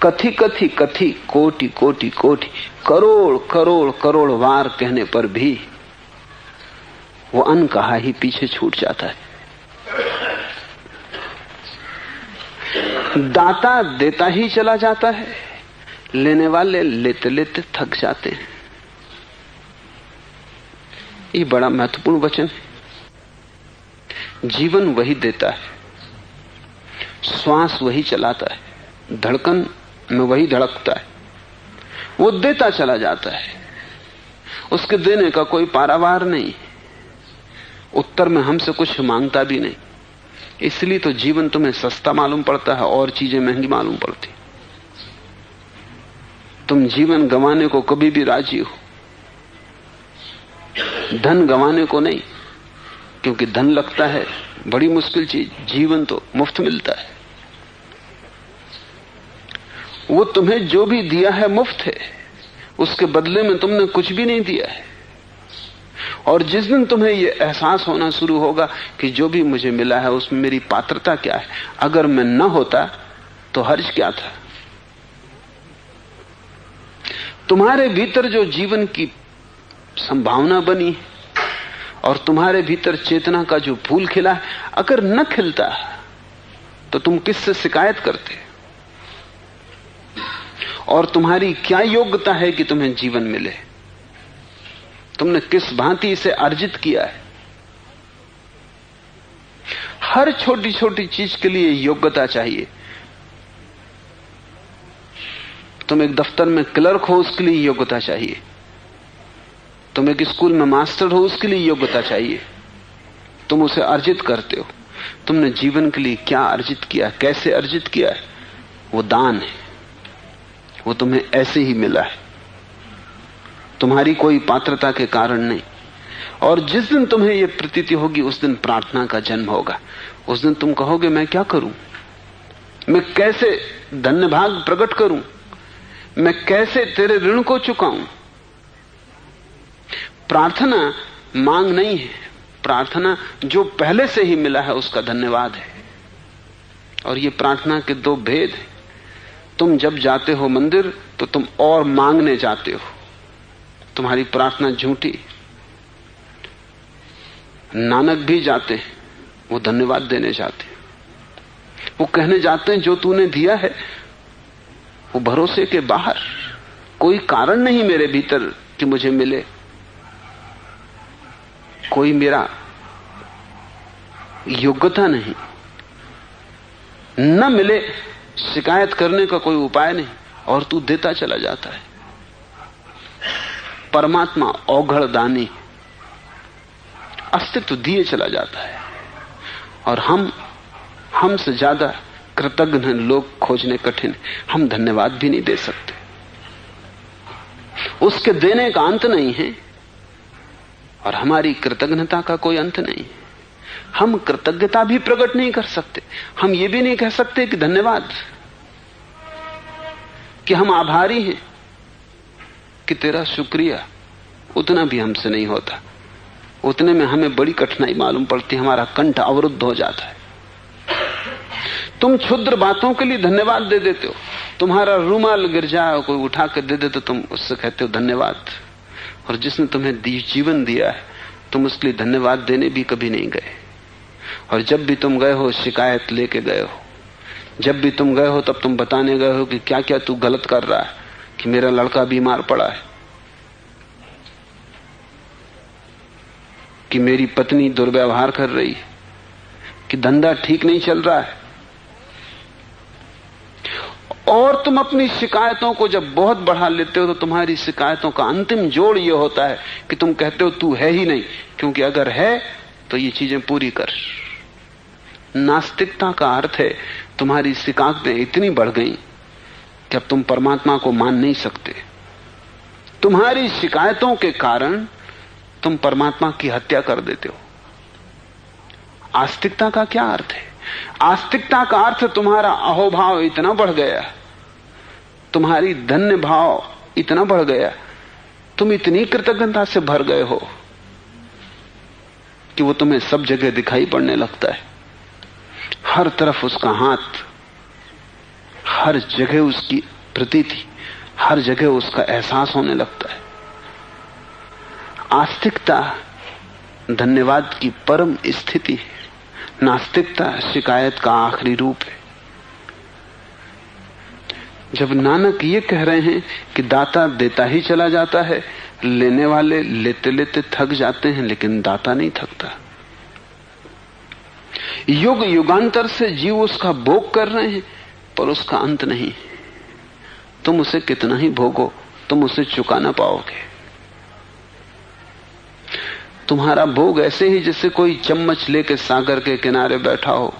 कथी कथी कथी कोटि कोटि कोटि, करोड़ करोड़ करोड़ वार कहने पर भी वो अनकहा ही पीछे छूट जाता है। दाता देता ही चला जाता है, लेने वाले लेते लेते थक जाते हैं। ये बड़ा महत्वपूर्ण वचन है। जीवन वही देता है, श्वास वही चलाता है, धड़कन में वही धड़कता है, वो देता चला जाता है। उसके देने का कोई पारावार नहीं, उत्तर में हमसे कुछ मांगता भी नहीं। इसलिए तो जीवन तुम्हें सस्ता मालूम पड़ता है और चीजें महंगी मालूम पड़ती। तुम जीवन गंवाने को कभी भी राजी हो, धन गंवाने को नहीं, क्योंकि धन लगता है बड़ी मुश्किल चीज, जीवन तो मुफ्त मिलता है। वो तुम्हें जो भी दिया है मुफ्त है, उसके बदले में तुमने कुछ भी नहीं दिया है। और जिस दिन तुम्हें यह एहसास होना शुरू होगा कि जो भी मुझे मिला है उसमें मेरी पात्रता क्या है, अगर मैं न होता तो हर्ज क्या था। तुम्हारे भीतर जो जीवन की संभावना बनी और तुम्हारे भीतर चेतना का जो फूल खिला है, अगर न खिलता तो तुम किससे शिकायत करते? और तुम्हारी क्या योग्यता है कि तुम्हें जीवन मिले? तुमने किस भांति इसे अर्जित किया है? हर छोटी छोटी चीज के लिए योग्यता चाहिए। तुम एक दफ्तर में क्लर्क हो, उसके लिए योग्यता चाहिए। तुम एक स्कूल में मास्टर हो, उसके लिए योग्यता चाहिए। तुम उसे अर्जित करते हो। तुमने जीवन के लिए क्या अर्जित किया, कैसे अर्जित किया है? वो दान है, वो तुम्हें ऐसे ही मिला है, तुम्हारी कोई पात्रता के कारण नहीं। और जिस दिन तुम्हें यह प्रतीति होगी, उस दिन प्रार्थना का जन्म होगा। उस दिन तुम कहोगे, मैं क्या करूं, मैं कैसे धन्यभाग प्रकट करूं, मैं कैसे तेरे ऋण को चुकाऊं। प्रार्थना मांग नहीं है, प्रार्थना जो पहले से ही मिला है उसका धन्यवाद है। और ये प्रार्थना के दो भेद हैं। तुम जब जाते हो मंदिर तो तुम और मांगने जाते हो, तुम्हारी प्रार्थना झूठी। नानक भी जाते हैं, वो धन्यवाद देने जाते हैं, वो कहने जाते हैं जो तूने दिया है वो भरोसे के बाहर, कोई कारण नहीं मेरे भीतर कि मुझे मिले, कोई मेरा योग्यता नहीं, न मिले शिकायत करने का कोई उपाय नहीं, और तू देता चला जाता है। परमात्मा औघड़ दानी, अस्तित्व दिए चला जाता है। और हमसे ज्यादा कृतज्ञ लोग खोजने कठिन। हम धन्यवाद भी नहीं दे सकते, उसके देने का अंत नहीं है और हमारी कृतज्ञता का कोई अंत नहीं है। हम कृतज्ञता भी प्रकट नहीं कर सकते। हम ये भी नहीं कह सकते कि धन्यवाद, कि हम आभारी हैं, कि तेरा शुक्रिया। उतना भी हमसे नहीं होता। उतने में हमें बड़ी कठिनाई मालूम पड़ती, हमारा कंठ अवरुद्ध हो जाता है। तुम क्षुद्र बातों के लिए धन्यवाद दे देते हो। तुम्हारा रूमाल गिर जाए, कोई उठा कर दे दे तो तुम उससे कहते हो धन्यवाद। और जिसने तुम्हें जीवन दिया है, तुम उसके लिए धन्यवाद देने भी कभी नहीं गए। और जब भी तुम गए हो शिकायत लेके गए हो, जब भी तुम गए हो तब तुम बताने गए हो कि क्या क्या तू गलत कर रहा है, कि मेरा लड़का बीमार पड़ा है, कि मेरी पत्नी दुर्व्यवहार कर रही है, कि धंधा ठीक नहीं चल रहा है। और तुम अपनी शिकायतों को जब बहुत बढ़ा लेते हो तो तुम्हारी शिकायतों का अंतिम जोड़ यह होता है कि तुम कहते हो तू है ही नहीं, क्योंकि अगर है तो ये चीजें पूरी कर। नास्तिकता का अर्थ है तुम्हारी शिकायतें इतनी बढ़ गई कि अब तुम परमात्मा को मान नहीं सकते। तुम्हारी शिकायतों के कारण तुम परमात्मा की हत्या कर देते हो। आस्तिकता का क्या अर्थ है? आस्तिकता का अर्थ तुम्हारा अहोभाव इतना बढ़ गया, तुम्हारी धन्य भाव इतना बढ़ गया, तुम इतनी कृतज्ञता से भर गए हो कि वो तुम्हें सब जगह दिखाई पड़ने लगता है। हर तरफ उसका हाथ, हर जगह उसकी प्रतीति, हर जगह उसका एहसास होने लगता है। आस्तिकता धन्यवाद की परम स्थिति है, नास्तिकता शिकायत का आखिरी रूप है। जब नानक ये कह रहे हैं कि दाता देता ही चला जाता है, लेने वाले लेते लेते थक जाते हैं, लेकिन दाता नहीं थकता। युग युगांतर से जीव उसका भोग कर रहे हैं, पर उसका अंत नहीं। तुम उसे कितना ही भोगो, तुम उसे चुका ना पाओगे। तुम्हारा भोग ऐसे ही जैसे कोई चम्मच लेके सागर के किनारे बैठा हो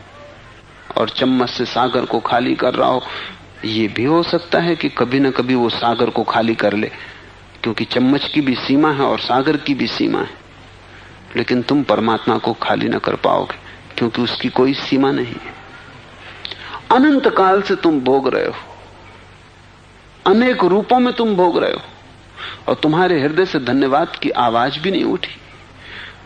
और चम्मच से सागर को खाली कर रहा हो। ये भी हो सकता है कि कभी न कभी वो सागर को खाली कर ले, क्योंकि चम्मच की भी सीमा है और सागर की भी सीमा है। लेकिन तुम परमात्मा को खाली न कर पाओगे, क्योंकि उसकी कोई सीमा नहीं है। अनंत काल से तुम भोग रहे हो। अनेक रूपों में तुम भोग रहे हो और तुम्हारे हृदय से धन्यवाद की आवाज भी नहीं उठी।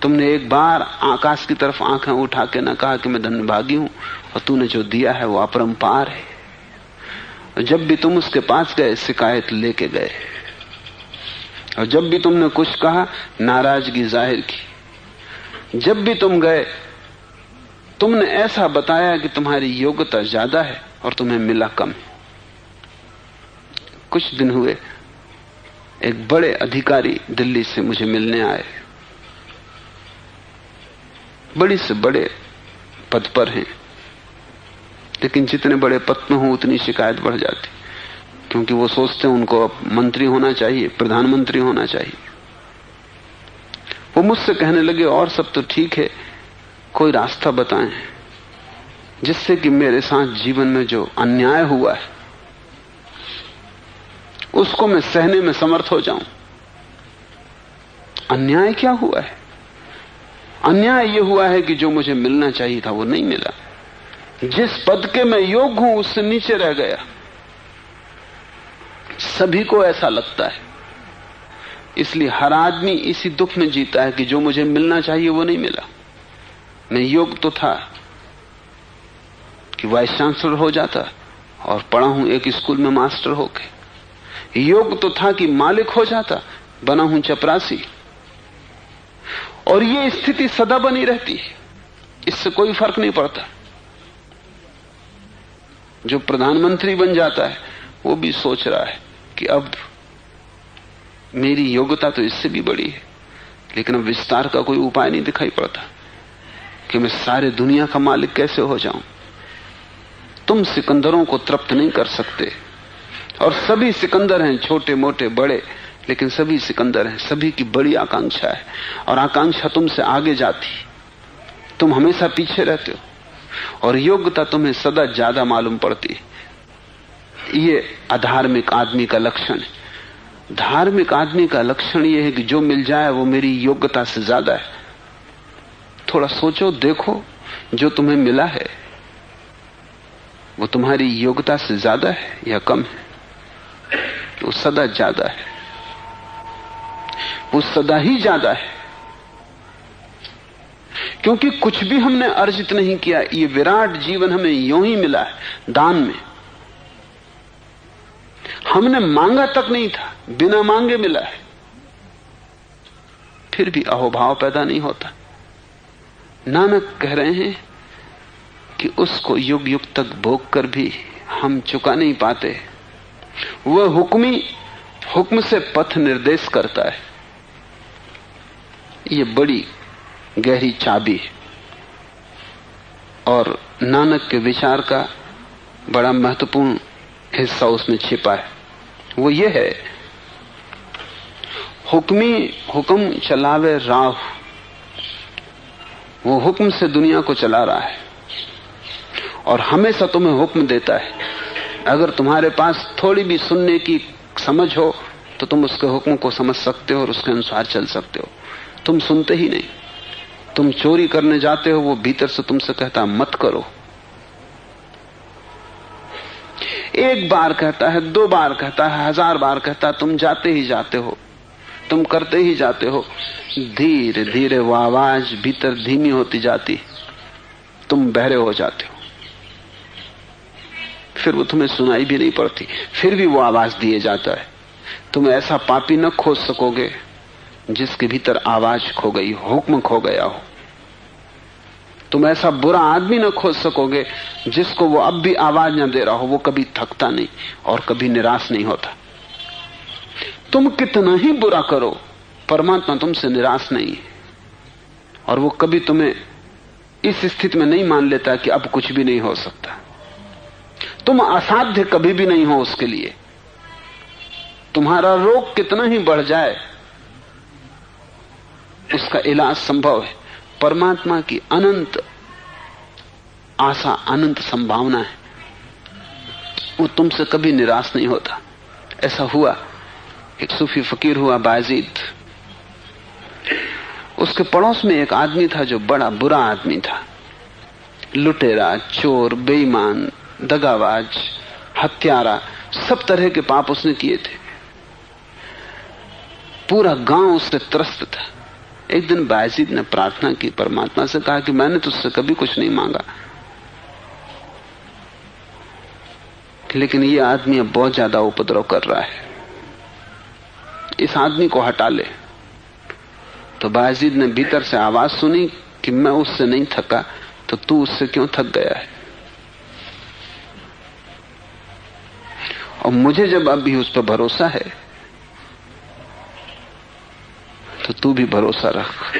तुमने एक बार आकाश की तरफ आंखें उठा के न कहा कि मैं धन्यभागी हूं और तूने जो दिया है वो अपरंपार है। जब भी तुम उसके पास गए शिकायत लेके गए, और जब भी तुमने कुछ कहा नाराजगी जाहिर की। जब भी तुम गए तुमने ऐसा बताया कि तुम्हारी योग्यता ज्यादा है और तुम्हें मिला कम है। कुछ दिन हुए एक बड़े अधिकारी दिल्ली से मुझे मिलने आए, बड़ी से बड़े पद पर हैं, लेकिन जितने बड़े पद में हो उतनी शिकायत बढ़ जाती, क्योंकि वो सोचते हैं उनको अब मंत्री होना चाहिए, प्रधानमंत्री होना चाहिए। वो मुझसे कहने लगे और सब तो ठीक है, कोई रास्ता बताएं जिससे कि मेरे साथ जीवन में जो अन्याय हुआ है उसको मैं सहने में समर्थ हो जाऊं। अन्याय क्या हुआ है? अन्याय यह हुआ है कि जो मुझे मिलना चाहिए था वो नहीं मिला। जिस पद के मैं योग्य हूं उससे नीचे रह गया। सभी को ऐसा लगता है, इसलिए हर आदमी इसी दुख में जीता है कि जो मुझे मिलना चाहिए वो नहीं मिला। मैं योग्य तो था कि वाइस चांसलर हो जाता और पढ़ा हूं एक स्कूल में मास्टर होके। योग्य तो था कि मालिक हो जाता, बना हूं चपरासी। और ये स्थिति सदा बनी रहती है, इससे कोई फर्क नहीं पड़ता। जो प्रधानमंत्री बन जाता है वो भी सोच रहा है कि अब मेरी योग्यता तो इससे भी बड़ी है, लेकिन अब विस्तार का कोई उपाय नहीं दिखाई पड़ता कि मैं सारे दुनिया का मालिक कैसे हो जाऊं। तुम सिकंदरों को तृप्त नहीं कर सकते, और सभी सिकंदर हैं, छोटे मोटे बड़े, लेकिन सभी सिकंदर हैं। सभी की बड़ी आकांक्षा है और आकांक्षा तुमसे आगे जाती, तुम हमेशा पीछे रहते हो और योग्यता तुम्हें सदा ज्यादा मालूम पड़ती है। ये अधार्मिक आदमी का लक्षण है। धार्मिक आदमी का लक्षण यह है कि जो मिल जाए वो मेरी योग्यता से ज्यादा है। थोड़ा सोचो, देखो, जो तुम्हें मिला है वो तुम्हारी योग्यता से ज्यादा है या कम है? वो सदा ज्यादा है, वो सदा ही ज्यादा है, क्योंकि कुछ भी हमने अर्जित नहीं किया। ये विराट जीवन हमें यूं ही मिला है, दान में। हमने मांगा तक नहीं था, बिना मांगे मिला है। फिर भी अहोभाव पैदा नहीं होता। नानक कह रहे हैं कि उसको युग युग तक भोग कर भी हम चुका नहीं पाते। वह हुक्मी हुक्म से पथ निर्देश करता है। ये बड़ी गहरी चाबी है और नानक के विचार का बड़ा महत्वपूर्ण हिस्सा उसमें छिपा है। वो ये है, हुक्मी हुक्म चलावे राह। वो हुक्म से दुनिया को चला रहा है और हमेशा तुम्हें हुक्म देता है। अगर तुम्हारे पास थोड़ी भी सुनने की समझ हो तो तुम उसके हुक्म को समझ सकते हो और उसके अनुसार चल सकते हो। तुम सुनते ही नहीं। तुम चोरी करने जाते हो, वो भीतर से तुमसे कहता मत करो। एक बार कहता है, 2 बार कहता है, 1000 बार कहता है, तुम जाते ही जाते हो, तुम करते ही जाते हो। धीरे धीरे वो आवाज भीतर धीमी होती जाती, तुम बहरे हो जाते हो। फिर वो तुम्हें सुनाई भी नहीं पड़ती, फिर भी वो आवाज दिए जाता है। तुम ऐसा पापी न खोज सकोगे जिसके भीतर आवाज खो गई, हुक्म खो गया हो। तुम ऐसा बुरा आदमी न खोज सकोगे जिसको वो अब भी आवाज न दे रहा हो। वो कभी थकता नहीं और कभी निराश नहीं होता। तुम कितना ही बुरा करो, परमात्मा तुमसे निराश नहीं है और वो कभी तुम्हें इस स्थिति में नहीं मान लेता कि अब कुछ भी नहीं हो सकता। तुम असाध्य कभी भी नहीं हो उसके लिए। तुम्हारा रोग कितना ही बढ़ जाए उसका इलाज संभव है। परमात्मा की अनंत आशा, अनंत संभावना है। वो तुमसे कभी निराश नहीं होता। ऐसा हुआ, एक सूफी फकीर हुआ बायजीद। उसके पड़ोस में एक आदमी था जो बड़ा बुरा आदमी था, लुटेरा, चोर, बेईमान, दगाबाज, हत्यारा, सब तरह के पाप उसने किए थे। पूरा गांव उससे त्रस्त था। एक दिन बायजीद ने प्रार्थना की, परमात्मा से कहा कि मैंने तुझसे कभी कुछ नहीं मांगा, लेकिन ये आदमी अब बहुत ज्यादा उपद्रव कर रहा है, इस आदमी को हटा ले। तो बायजीद ने भीतर से आवाज सुनी कि मैं उससे नहीं थका तो तू उससे क्यों थक गया है, और मुझे जब अभी उस पर भरोसा है तो तू भी भरोसा रख।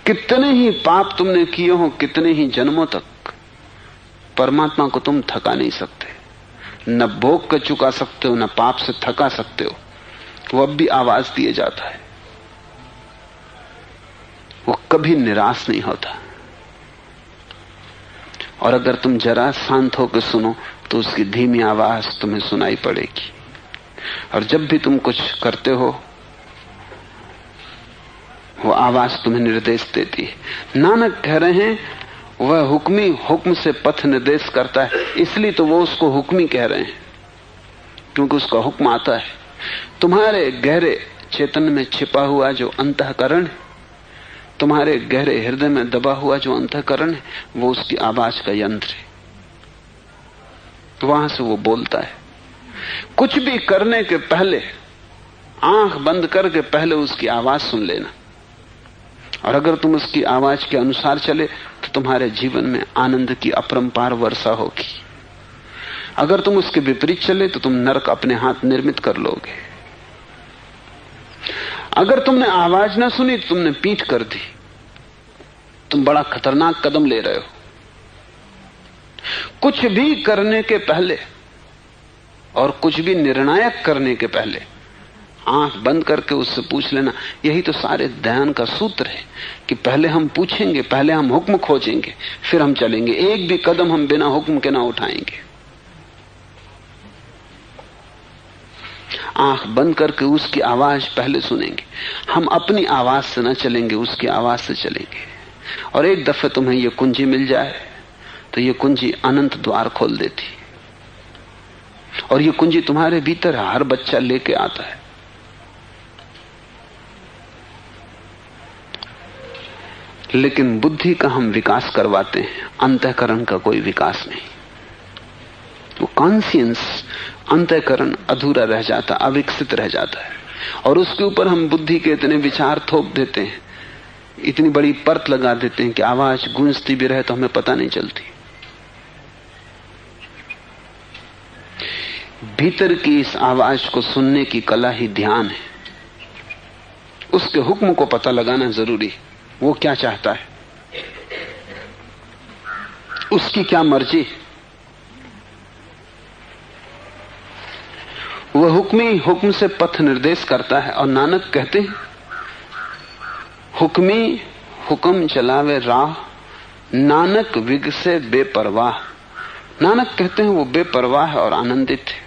कितने ही पाप तुमने किए हो, कितने ही जन्मों तक, परमात्मा को तुम थका नहीं सकते। न भोग कर चुका सकते हो, न पाप से थका सकते हो। वो अब भी आवाज दिए जाता है, वो कभी निराश नहीं होता। और अगर तुम जरा शांत होकर सुनो तो उसकी धीमी आवाज तुम्हें सुनाई पड़ेगी। और जब भी तुम कुछ करते हो वो आवाज तुम्हें निर्देश देती है। नानक कह रहे हैं वह हुक्मी हुक्म से पथ निर्देश करता है, इसलिए तो वो उसको हुक्मी कह रहे हैं, क्योंकि उसका हुक्म आता है। तुम्हारे गहरे चेतन में छिपा हुआ जो अंतःकरण है, तुम्हारे गहरे हृदय में दबा हुआ जो अंतःकरण है, वो उसकी आवाज का यंत्र है। वहां से वो बोलता है। कुछ भी करने के पहले आंख बंद करके पहले उसकी आवाज सुन लेना, और अगर तुम उसकी आवाज के अनुसार चले तो तुम्हारे जीवन में आनंद की अपरंपार वर्षा होगी। अगर तुम उसके विपरीत चले तो तुम नरक अपने हाथ निर्मित कर लोगे। अगर तुमने आवाज ना सुनी तो तुमने पीठ कर दी, तुम बड़ा खतरनाक कदम ले रहे हो। कुछ भी करने के पहले और कुछ भी निर्णायक करने के पहले आंख बंद करके उससे पूछ लेना। यही तो सारे ध्यान का सूत्र है कि पहले हम पूछेंगे, पहले हम हुक्म खोजेंगे, फिर हम चलेंगे। एक भी कदम हम बिना हुक्म के ना उठाएंगे। आंख बंद करके उसकी आवाज पहले सुनेंगे। हम अपनी आवाज से ना चलेंगे, उसकी आवाज से चलेंगे। और एक दफे तुम्हें यह कुंजी मिल जाए तो यह कुंजी अनंत द्वार खोल देती, और यह कुंजी तुम्हारे भीतर हर बच्चा लेके आता है। लेकिन बुद्धि का हम विकास करवाते हैं, अंतःकरण का कोई विकास नहीं। वो कॉन्शियंस, अंतःकरण अधूरा रह जाता, अविकसित रह जाता है, और उसके ऊपर हम बुद्धि के इतने विचार थोप देते हैं, इतनी बड़ी परत लगा देते हैं कि आवाज गूंजती भी रहे तो हमें पता नहीं चलती। भीतर की इस आवाज को सुनने की कला ही ध्यान है। उसके हुक्म को पता लगाना जरूरी है। वो क्या चाहता है, उसकी क्या मर्जी। वह हुक्मी हुक्म से पथ निर्देश करता है, और नानक कहते हैं हुक्मी हुक्म चलावे राह, नानक विग से बेपरवाह। नानक कहते हैं वो बेपरवाह है और आनंदित है।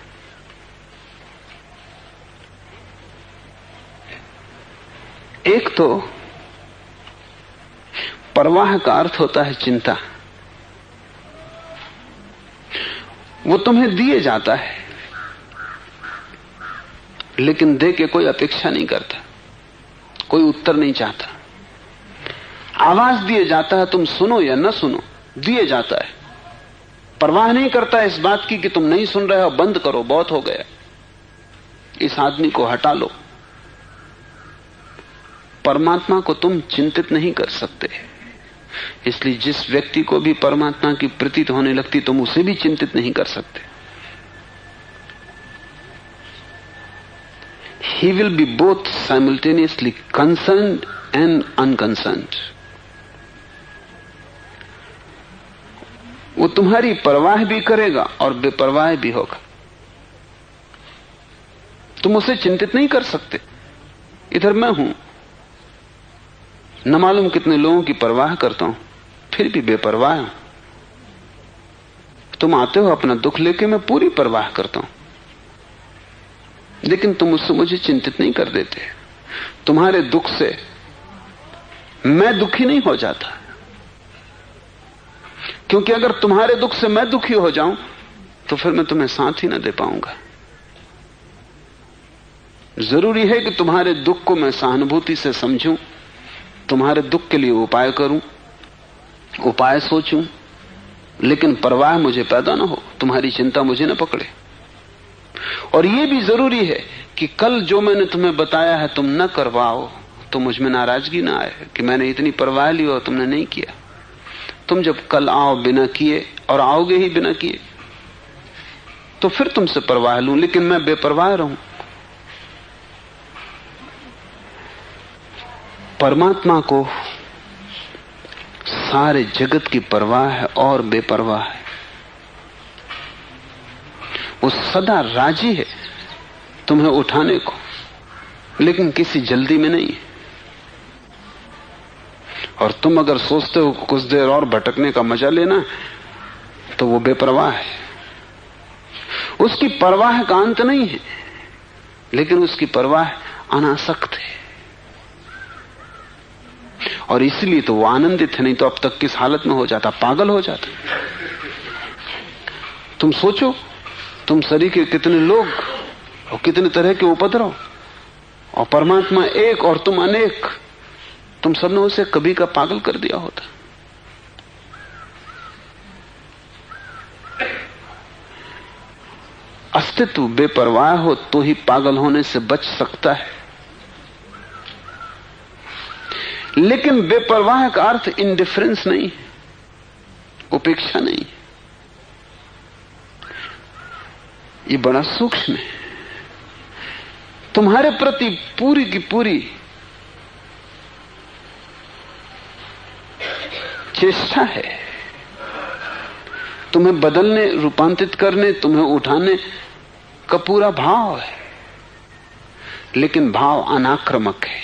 एक तो परवाह का अर्थ होता है चिंता। वो तुम्हें दिए जाता है लेकिन दे के कोई अपेक्षा नहीं करता, कोई उत्तर नहीं चाहता। आवाज दिए जाता है, तुम सुनो या न सुनो, दिए जाता है। परवाह नहीं करता इस बात की कि तुम नहीं सुन रहे हो, बंद करो, बहुत हो गया, इस आदमी को हटा लो। परमात्मा को तुम चिंतित नहीं कर सकते, इसलिए जिस व्यक्ति को भी परमात्मा की प्रतीत होने लगती तुम उसे भी चिंतित नहीं कर सकते। He will be both simultaneously concerned and unconcerned. वो तुम्हारी परवाह भी करेगा और बेपरवाह भी होगा। तुम उसे चिंतित नहीं कर सकते। इधर मैं हूं, न मालूम कितने लोगों की परवाह करता हूं, फिर भी बेपरवाह हूं। तुम आते हो अपना दुख लेके, मैं पूरी परवाह करता हूं, लेकिन तुम उससे मुझे चिंतित नहीं कर देते। तुम्हारे दुख से मैं दुखी नहीं हो जाता, क्योंकि अगर तुम्हारे दुख से मैं दुखी हो जाऊं तो फिर मैं तुम्हें साथ ही ना दे पाऊंगा। जरूरी है कि तुम्हारे दुख को मैं सहानुभूति से समझूं, तुम्हारे दुख के लिए उपाय करूं, उपाय सोचूं, लेकिन परवाह मुझे पैदा ना हो, तुम्हारी चिंता मुझे ना पकड़े। और यह भी जरूरी है कि कल जो मैंने तुम्हें बताया है तुम न करवाओ तो मुझ में नाराजगी ना आए कि मैंने इतनी परवाह ली और तुमने नहीं किया। तुम जब कल आओ बिना किए, और आओगे ही बिना किए, तो फिर तुमसे परवाह लूं, लेकिन मैं बेपरवाह रहूं। परमात्मा को सारे जगत की परवाह है और बेपरवाह है। वो सदा राजी है तुम्हें उठाने को, लेकिन किसी जल्दी में नहीं। और तुम अगर सोचते हो कुछ देर और भटकने का मजा लेना, तो वो बेपरवाह है। उसकी परवाह का अंत नहीं है, लेकिन उसकी परवाह अनासक्त है। और इसलिए तो वो आनंदित है, नहीं तो अब तक किस हालत में हो जाता, पागल हो जाता। तुम सोचो, तुम शरीर के कितने लोग और कितने तरह के उपद्रव, और परमात्मा एक और तुम अनेक, तुम सबने उसे कभी का पागल कर दिया होता। अस्तित्व बेपरवाह हो तो ही पागल होने से बच सकता है। लेकिन बेपरवाह का अर्थ इंडिफरेंस नहीं, उपेक्षा नहीं। ये बड़ा सूक्ष्म है। तुम्हारे प्रति पूरी की पूरी चेष्टा है, तुम्हें बदलने, रूपांतरित करने, तुम्हें उठाने का पूरा भाव है। लेकिन भाव अनाक्रामक है,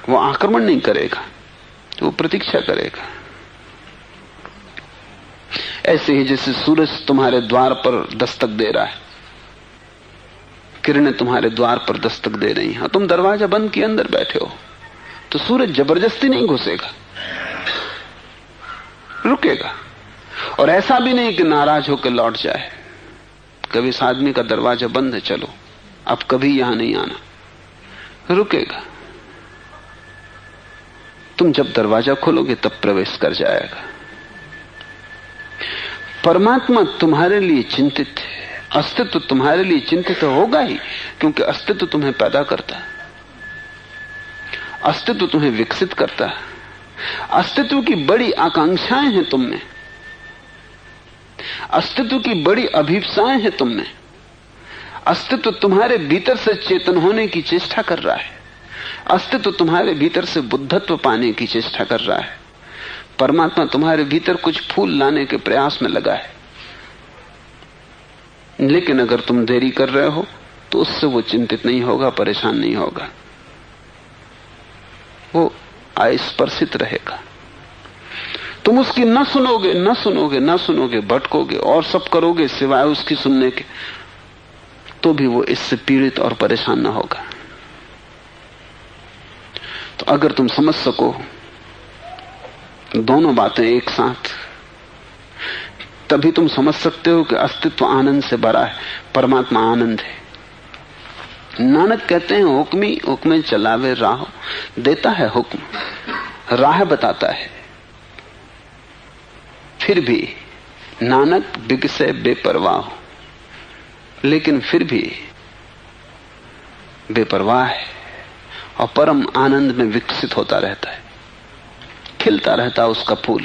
वो आक्रमण नहीं करेगा, वो प्रतीक्षा करेगा। ऐसे ही जैसे सूरज तुम्हारे द्वार पर दस्तक दे रहा है, किरणें तुम्हारे द्वार पर दस्तक दे रही हैं, और तुम दरवाजा बंद किए अंदर बैठे हो, तो सूरज जबरदस्ती नहीं घुसेगा, रुकेगा। और ऐसा भी नहीं कि नाराज होकर लौट जाए। कभी इस आदमी का दरवाजा बंद है, चलो अब कभी यहां नहीं आना, रुकेगा। तुम जब दरवाजा खोलोगे तब प्रवेश कर जाएगा। परमात्मा तुम्हारे लिए चिंतित है, अस्तित्व तुम्हारे लिए चिंतित होगा ही, क्योंकि अस्तित्व तुम्हें पैदा करता है, अस्तित्व तुम्हें विकसित करता है। अस्तित्व की बड़ी आकांक्षाएं हैं तुम में, अस्तित्व की बड़ी अभिप्साएं हैं तुम में। अस्तित्व तुम्हारे भीतर से चेतन होने की चेष्टा कर रहा है, अस्तित्व तुम्हारे भीतर से बुद्धत्व पाने की चेष्टा कर रहा है। परमात्मा तुम्हारे भीतर कुछ फूल लाने के प्रयास में लगा है, लेकिन अगर तुम देरी कर रहे हो तो उससे वो चिंतित नहीं होगा, परेशान नहीं होगा, वो अस्पर्शित रहेगा। तुम उसकी न सुनोगे, न सुनोगे, न सुनोगे, भटकोगे और सब करोगे सिवाय उसकी सुनने के, तो भी वो इससे पीड़ित और परेशान न होगा। तो अगर तुम समझ सको दोनों बातें एक साथ, तभी तुम समझ सकते हो कि अस्तित्व आनंद से भरा है, परमात्मा आनंद है। नानक कहते हैं, हुक्मी हुक्मे चलावे राह, देता है हुक्म, राह बताता है, फिर भी नानक बिगसे बेपरवाह, लेकिन फिर भी बेपरवाह है और परम आनंद में विकसित होता रहता है, खिलता रहता है उसका फूल।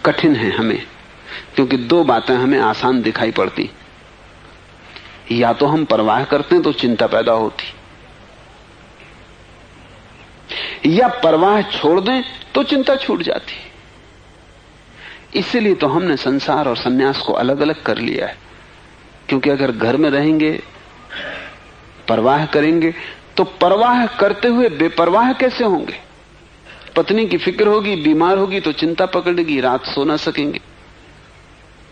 कठिन है हमें, क्योंकि दो बातें हमें आसान दिखाई पड़ती, या तो हम परवाह करते हैं तो चिंता पैदा होती, या परवाह छोड़ दें तो चिंता छूट जाती। इसीलिए तो हमने संसार और सन्यास को अलग अलग कर लिया है, क्योंकि अगर घर में रहेंगे, परवाह करेंगे, तो परवाह करते हुए बेपरवाह कैसे होंगे? पत्नी की फिक्र होगी, बीमार होगी तो चिंता पकड़ेगी, रात सो ना सकेंगे।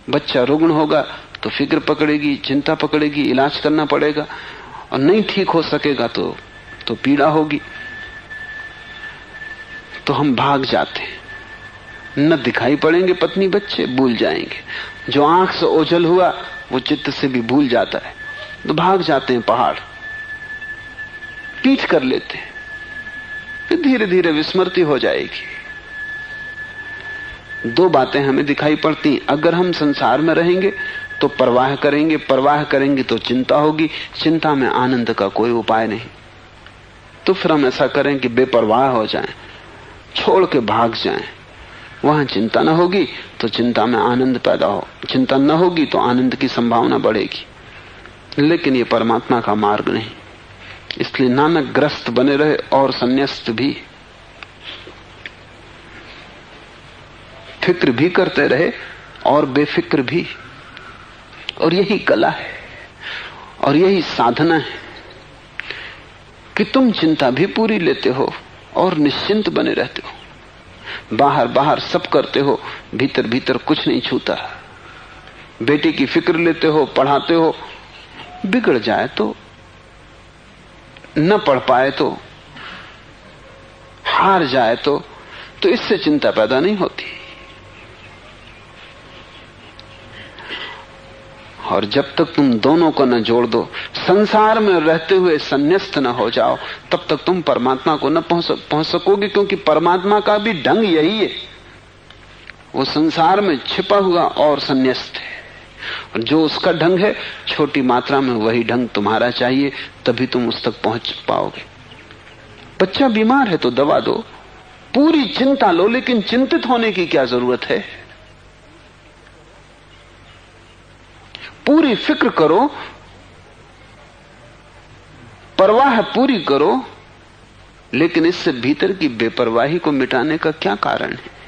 बच्चा रुग्ण होगा तो फिक्र पकड़ेगी, चिंता पकड़ेगी, इलाज करना पड़ेगा, और नहीं ठीक हो सकेगा तो पीड़ा होगी। तो हम भाग जाते हैं, न दिखाई पड़ेंगे पत्नी बच्चे, भूल जाएंगे। जो आंख से ओझल हुआ वो चित्त से भी भूल जाता है, तो भाग जाते हैं पहाड़, पीठ कर लेते हैं, फिर धीरे धीरे विस्मृति हो जाएगी। दो बातें हमें दिखाई पड़ती, अगर हम संसार में रहेंगे तो परवाह करेंगे, परवाह करेंगे तो चिंता होगी, चिंता में आनंद का कोई उपाय नहीं। तो फिर हम ऐसा करें कि बेपरवाह हो जाएं, छोड़ के भाग जाएं। वहां चिंता न होगी तो चिंता में आनंद पैदा हो, चिंता न होगी तो आनंद की संभावना बढ़ेगी। लेकिन ये परमात्मा का मार्ग नहीं। इसलिए नानक ग्रस्त बने रहे और संन्यास्त भी, फिक्र भी करते रहे और बेफिक्र भी। और यही कला है और यही साधना है कि तुम चिंता भी पूरी लेते हो और निश्चिंत बने रहते हो। बाहर बाहर सब करते हो, भीतर भीतर कुछ नहीं छूता। बेटे की फिक्र लेते हो, पढ़ाते हो, बिगड़ जाए तो, न पढ़ पाए तो, हार जाए तो इससे चिंता पैदा नहीं होती। और जब तक तुम दोनों को न जोड़ दो, संसार में रहते हुए संन्यास्त न हो जाओ, तब तक तुम परमात्मा को न पहुंच सकोगे। क्योंकि परमात्मा का भी ढंग यही है, वो संसार में छिपा हुआ और संन्यास्त है। और जो उसका ढंग है, छोटी मात्रा में वही ढंग तुम्हारा चाहिए, तभी तुम उस तक पहुंच पाओगे। बच्चा बीमार है तो दवा दो, पूरी चिंता लो, लेकिन चिंतित होने की क्या जरूरत है। पूरी फिक्र करो, परवाह पूरी करो, लेकिन इससे भीतर की बेपरवाही को मिटाने का क्या कारण है।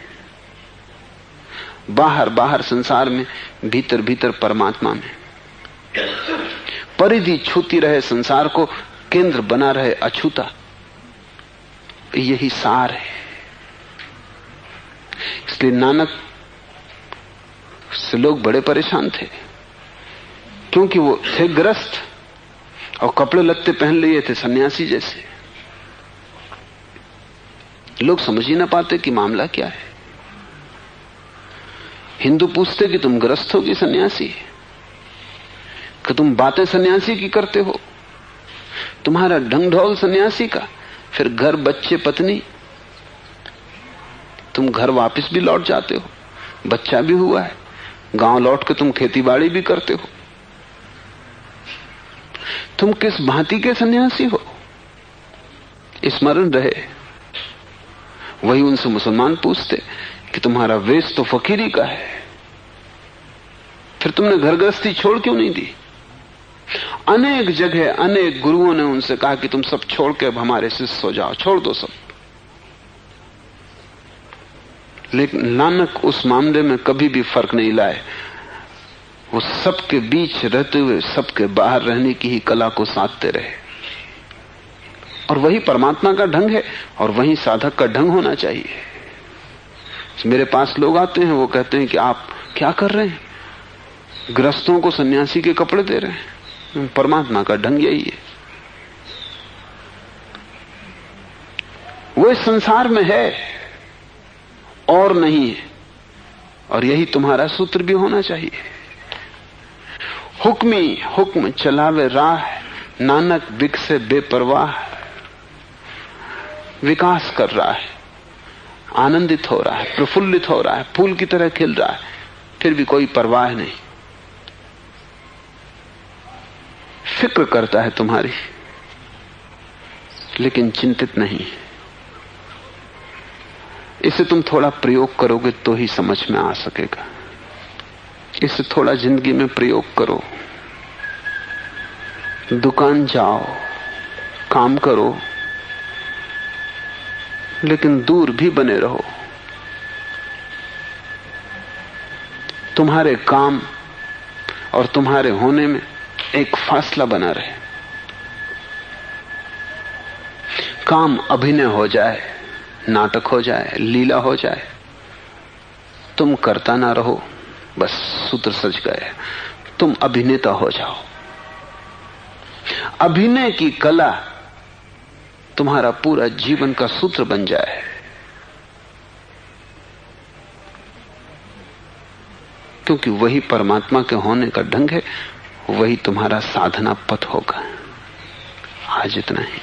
बाहर बाहर संसार में, भीतर भीतर परमात्मा में। परिधि छूती रहे संसार को, केंद्र बना रहे अछूता। यही सार है। इसलिए नानक से लोग बड़े परेशान थे, क्योंकि वो थे ग्रस्त और कपड़े लत्ते पहन लिए थे सन्यासी जैसे। लोग समझ ही ना पाते कि मामला क्या है। हिंदू पूछते कि तुम ग्रस्त हो कि सन्यासी, कि तुम बातें सन्यासी की करते हो, तुम्हारा ढंग ढोल सन्यासी का, फिर घर बच्चे पत्नी, तुम घर वापस भी लौट जाते हो, बच्चा भी हुआ है, गांव लौट के तुम खेती बाड़ी भी करते हो। तुम किस भांति के सन्यासी हो, स्मरण रहे। वही उनसे मुसलमान पूछते कि तुम्हारा वेश तो फकीरी का है, फिर तुमने घर गृहस्थी छोड़ क्यों नहीं दी। अनेक जगह अनेक गुरुओं ने उनसे कहा कि तुम सब छोड़ के अब हमारे शिष्य हो जाओ, छोड़ दो सब। लेकिन नानक उस मामले में कभी भी फर्क नहीं लाए। वो सबके बीच रहते हुए सबके बाहर रहने की ही कला को साधते रहे। और वही परमात्मा का ढंग है और वही साधक का ढंग होना चाहिए। मेरे पास लोग आते हैं, वो कहते हैं कि आप क्या कर रहे हैं, गृहस्थों को सन्यासी के कपड़े दे रहे हैं। परमात्मा का ढंग यही है, वो इस संसार में है और नहीं है। और यही तुम्हारा सूत्र भी होना चाहिए। हुक्मी हुक्म चलावे राह, नानक बिकसे बेपरवाह। विकास कर रहा है, आनंदित हो रहा है, प्रफुल्लित हो रहा है, फूल की तरह खिल रहा है, फिर भी कोई परवाह नहीं। फिक्र करता है तुम्हारी, लेकिन चिंतित नहीं। इसे तुम थोड़ा प्रयोग करोगे तो ही समझ में आ सकेगा। इसे थोड़ा जिंदगी में प्रयोग करो। दुकान जाओ, काम करो, लेकिन दूर भी बने रहो। तुम्हारे काम और तुम्हारे होने में एक फासला बना रहे। काम अभिनय हो जाए, नाटक हो जाए, लीला हो जाए, तुम करता ना रहो, बस सूत्र सज गए। तुम अभिनेता हो जाओ। अभिनय की कला तुम्हारा पूरा जीवन का सूत्र बन जाए। क्योंकि वही परमात्मा के होने का ढंग है, वही तुम्हारा साधना पथ होगा। आज इतना ही।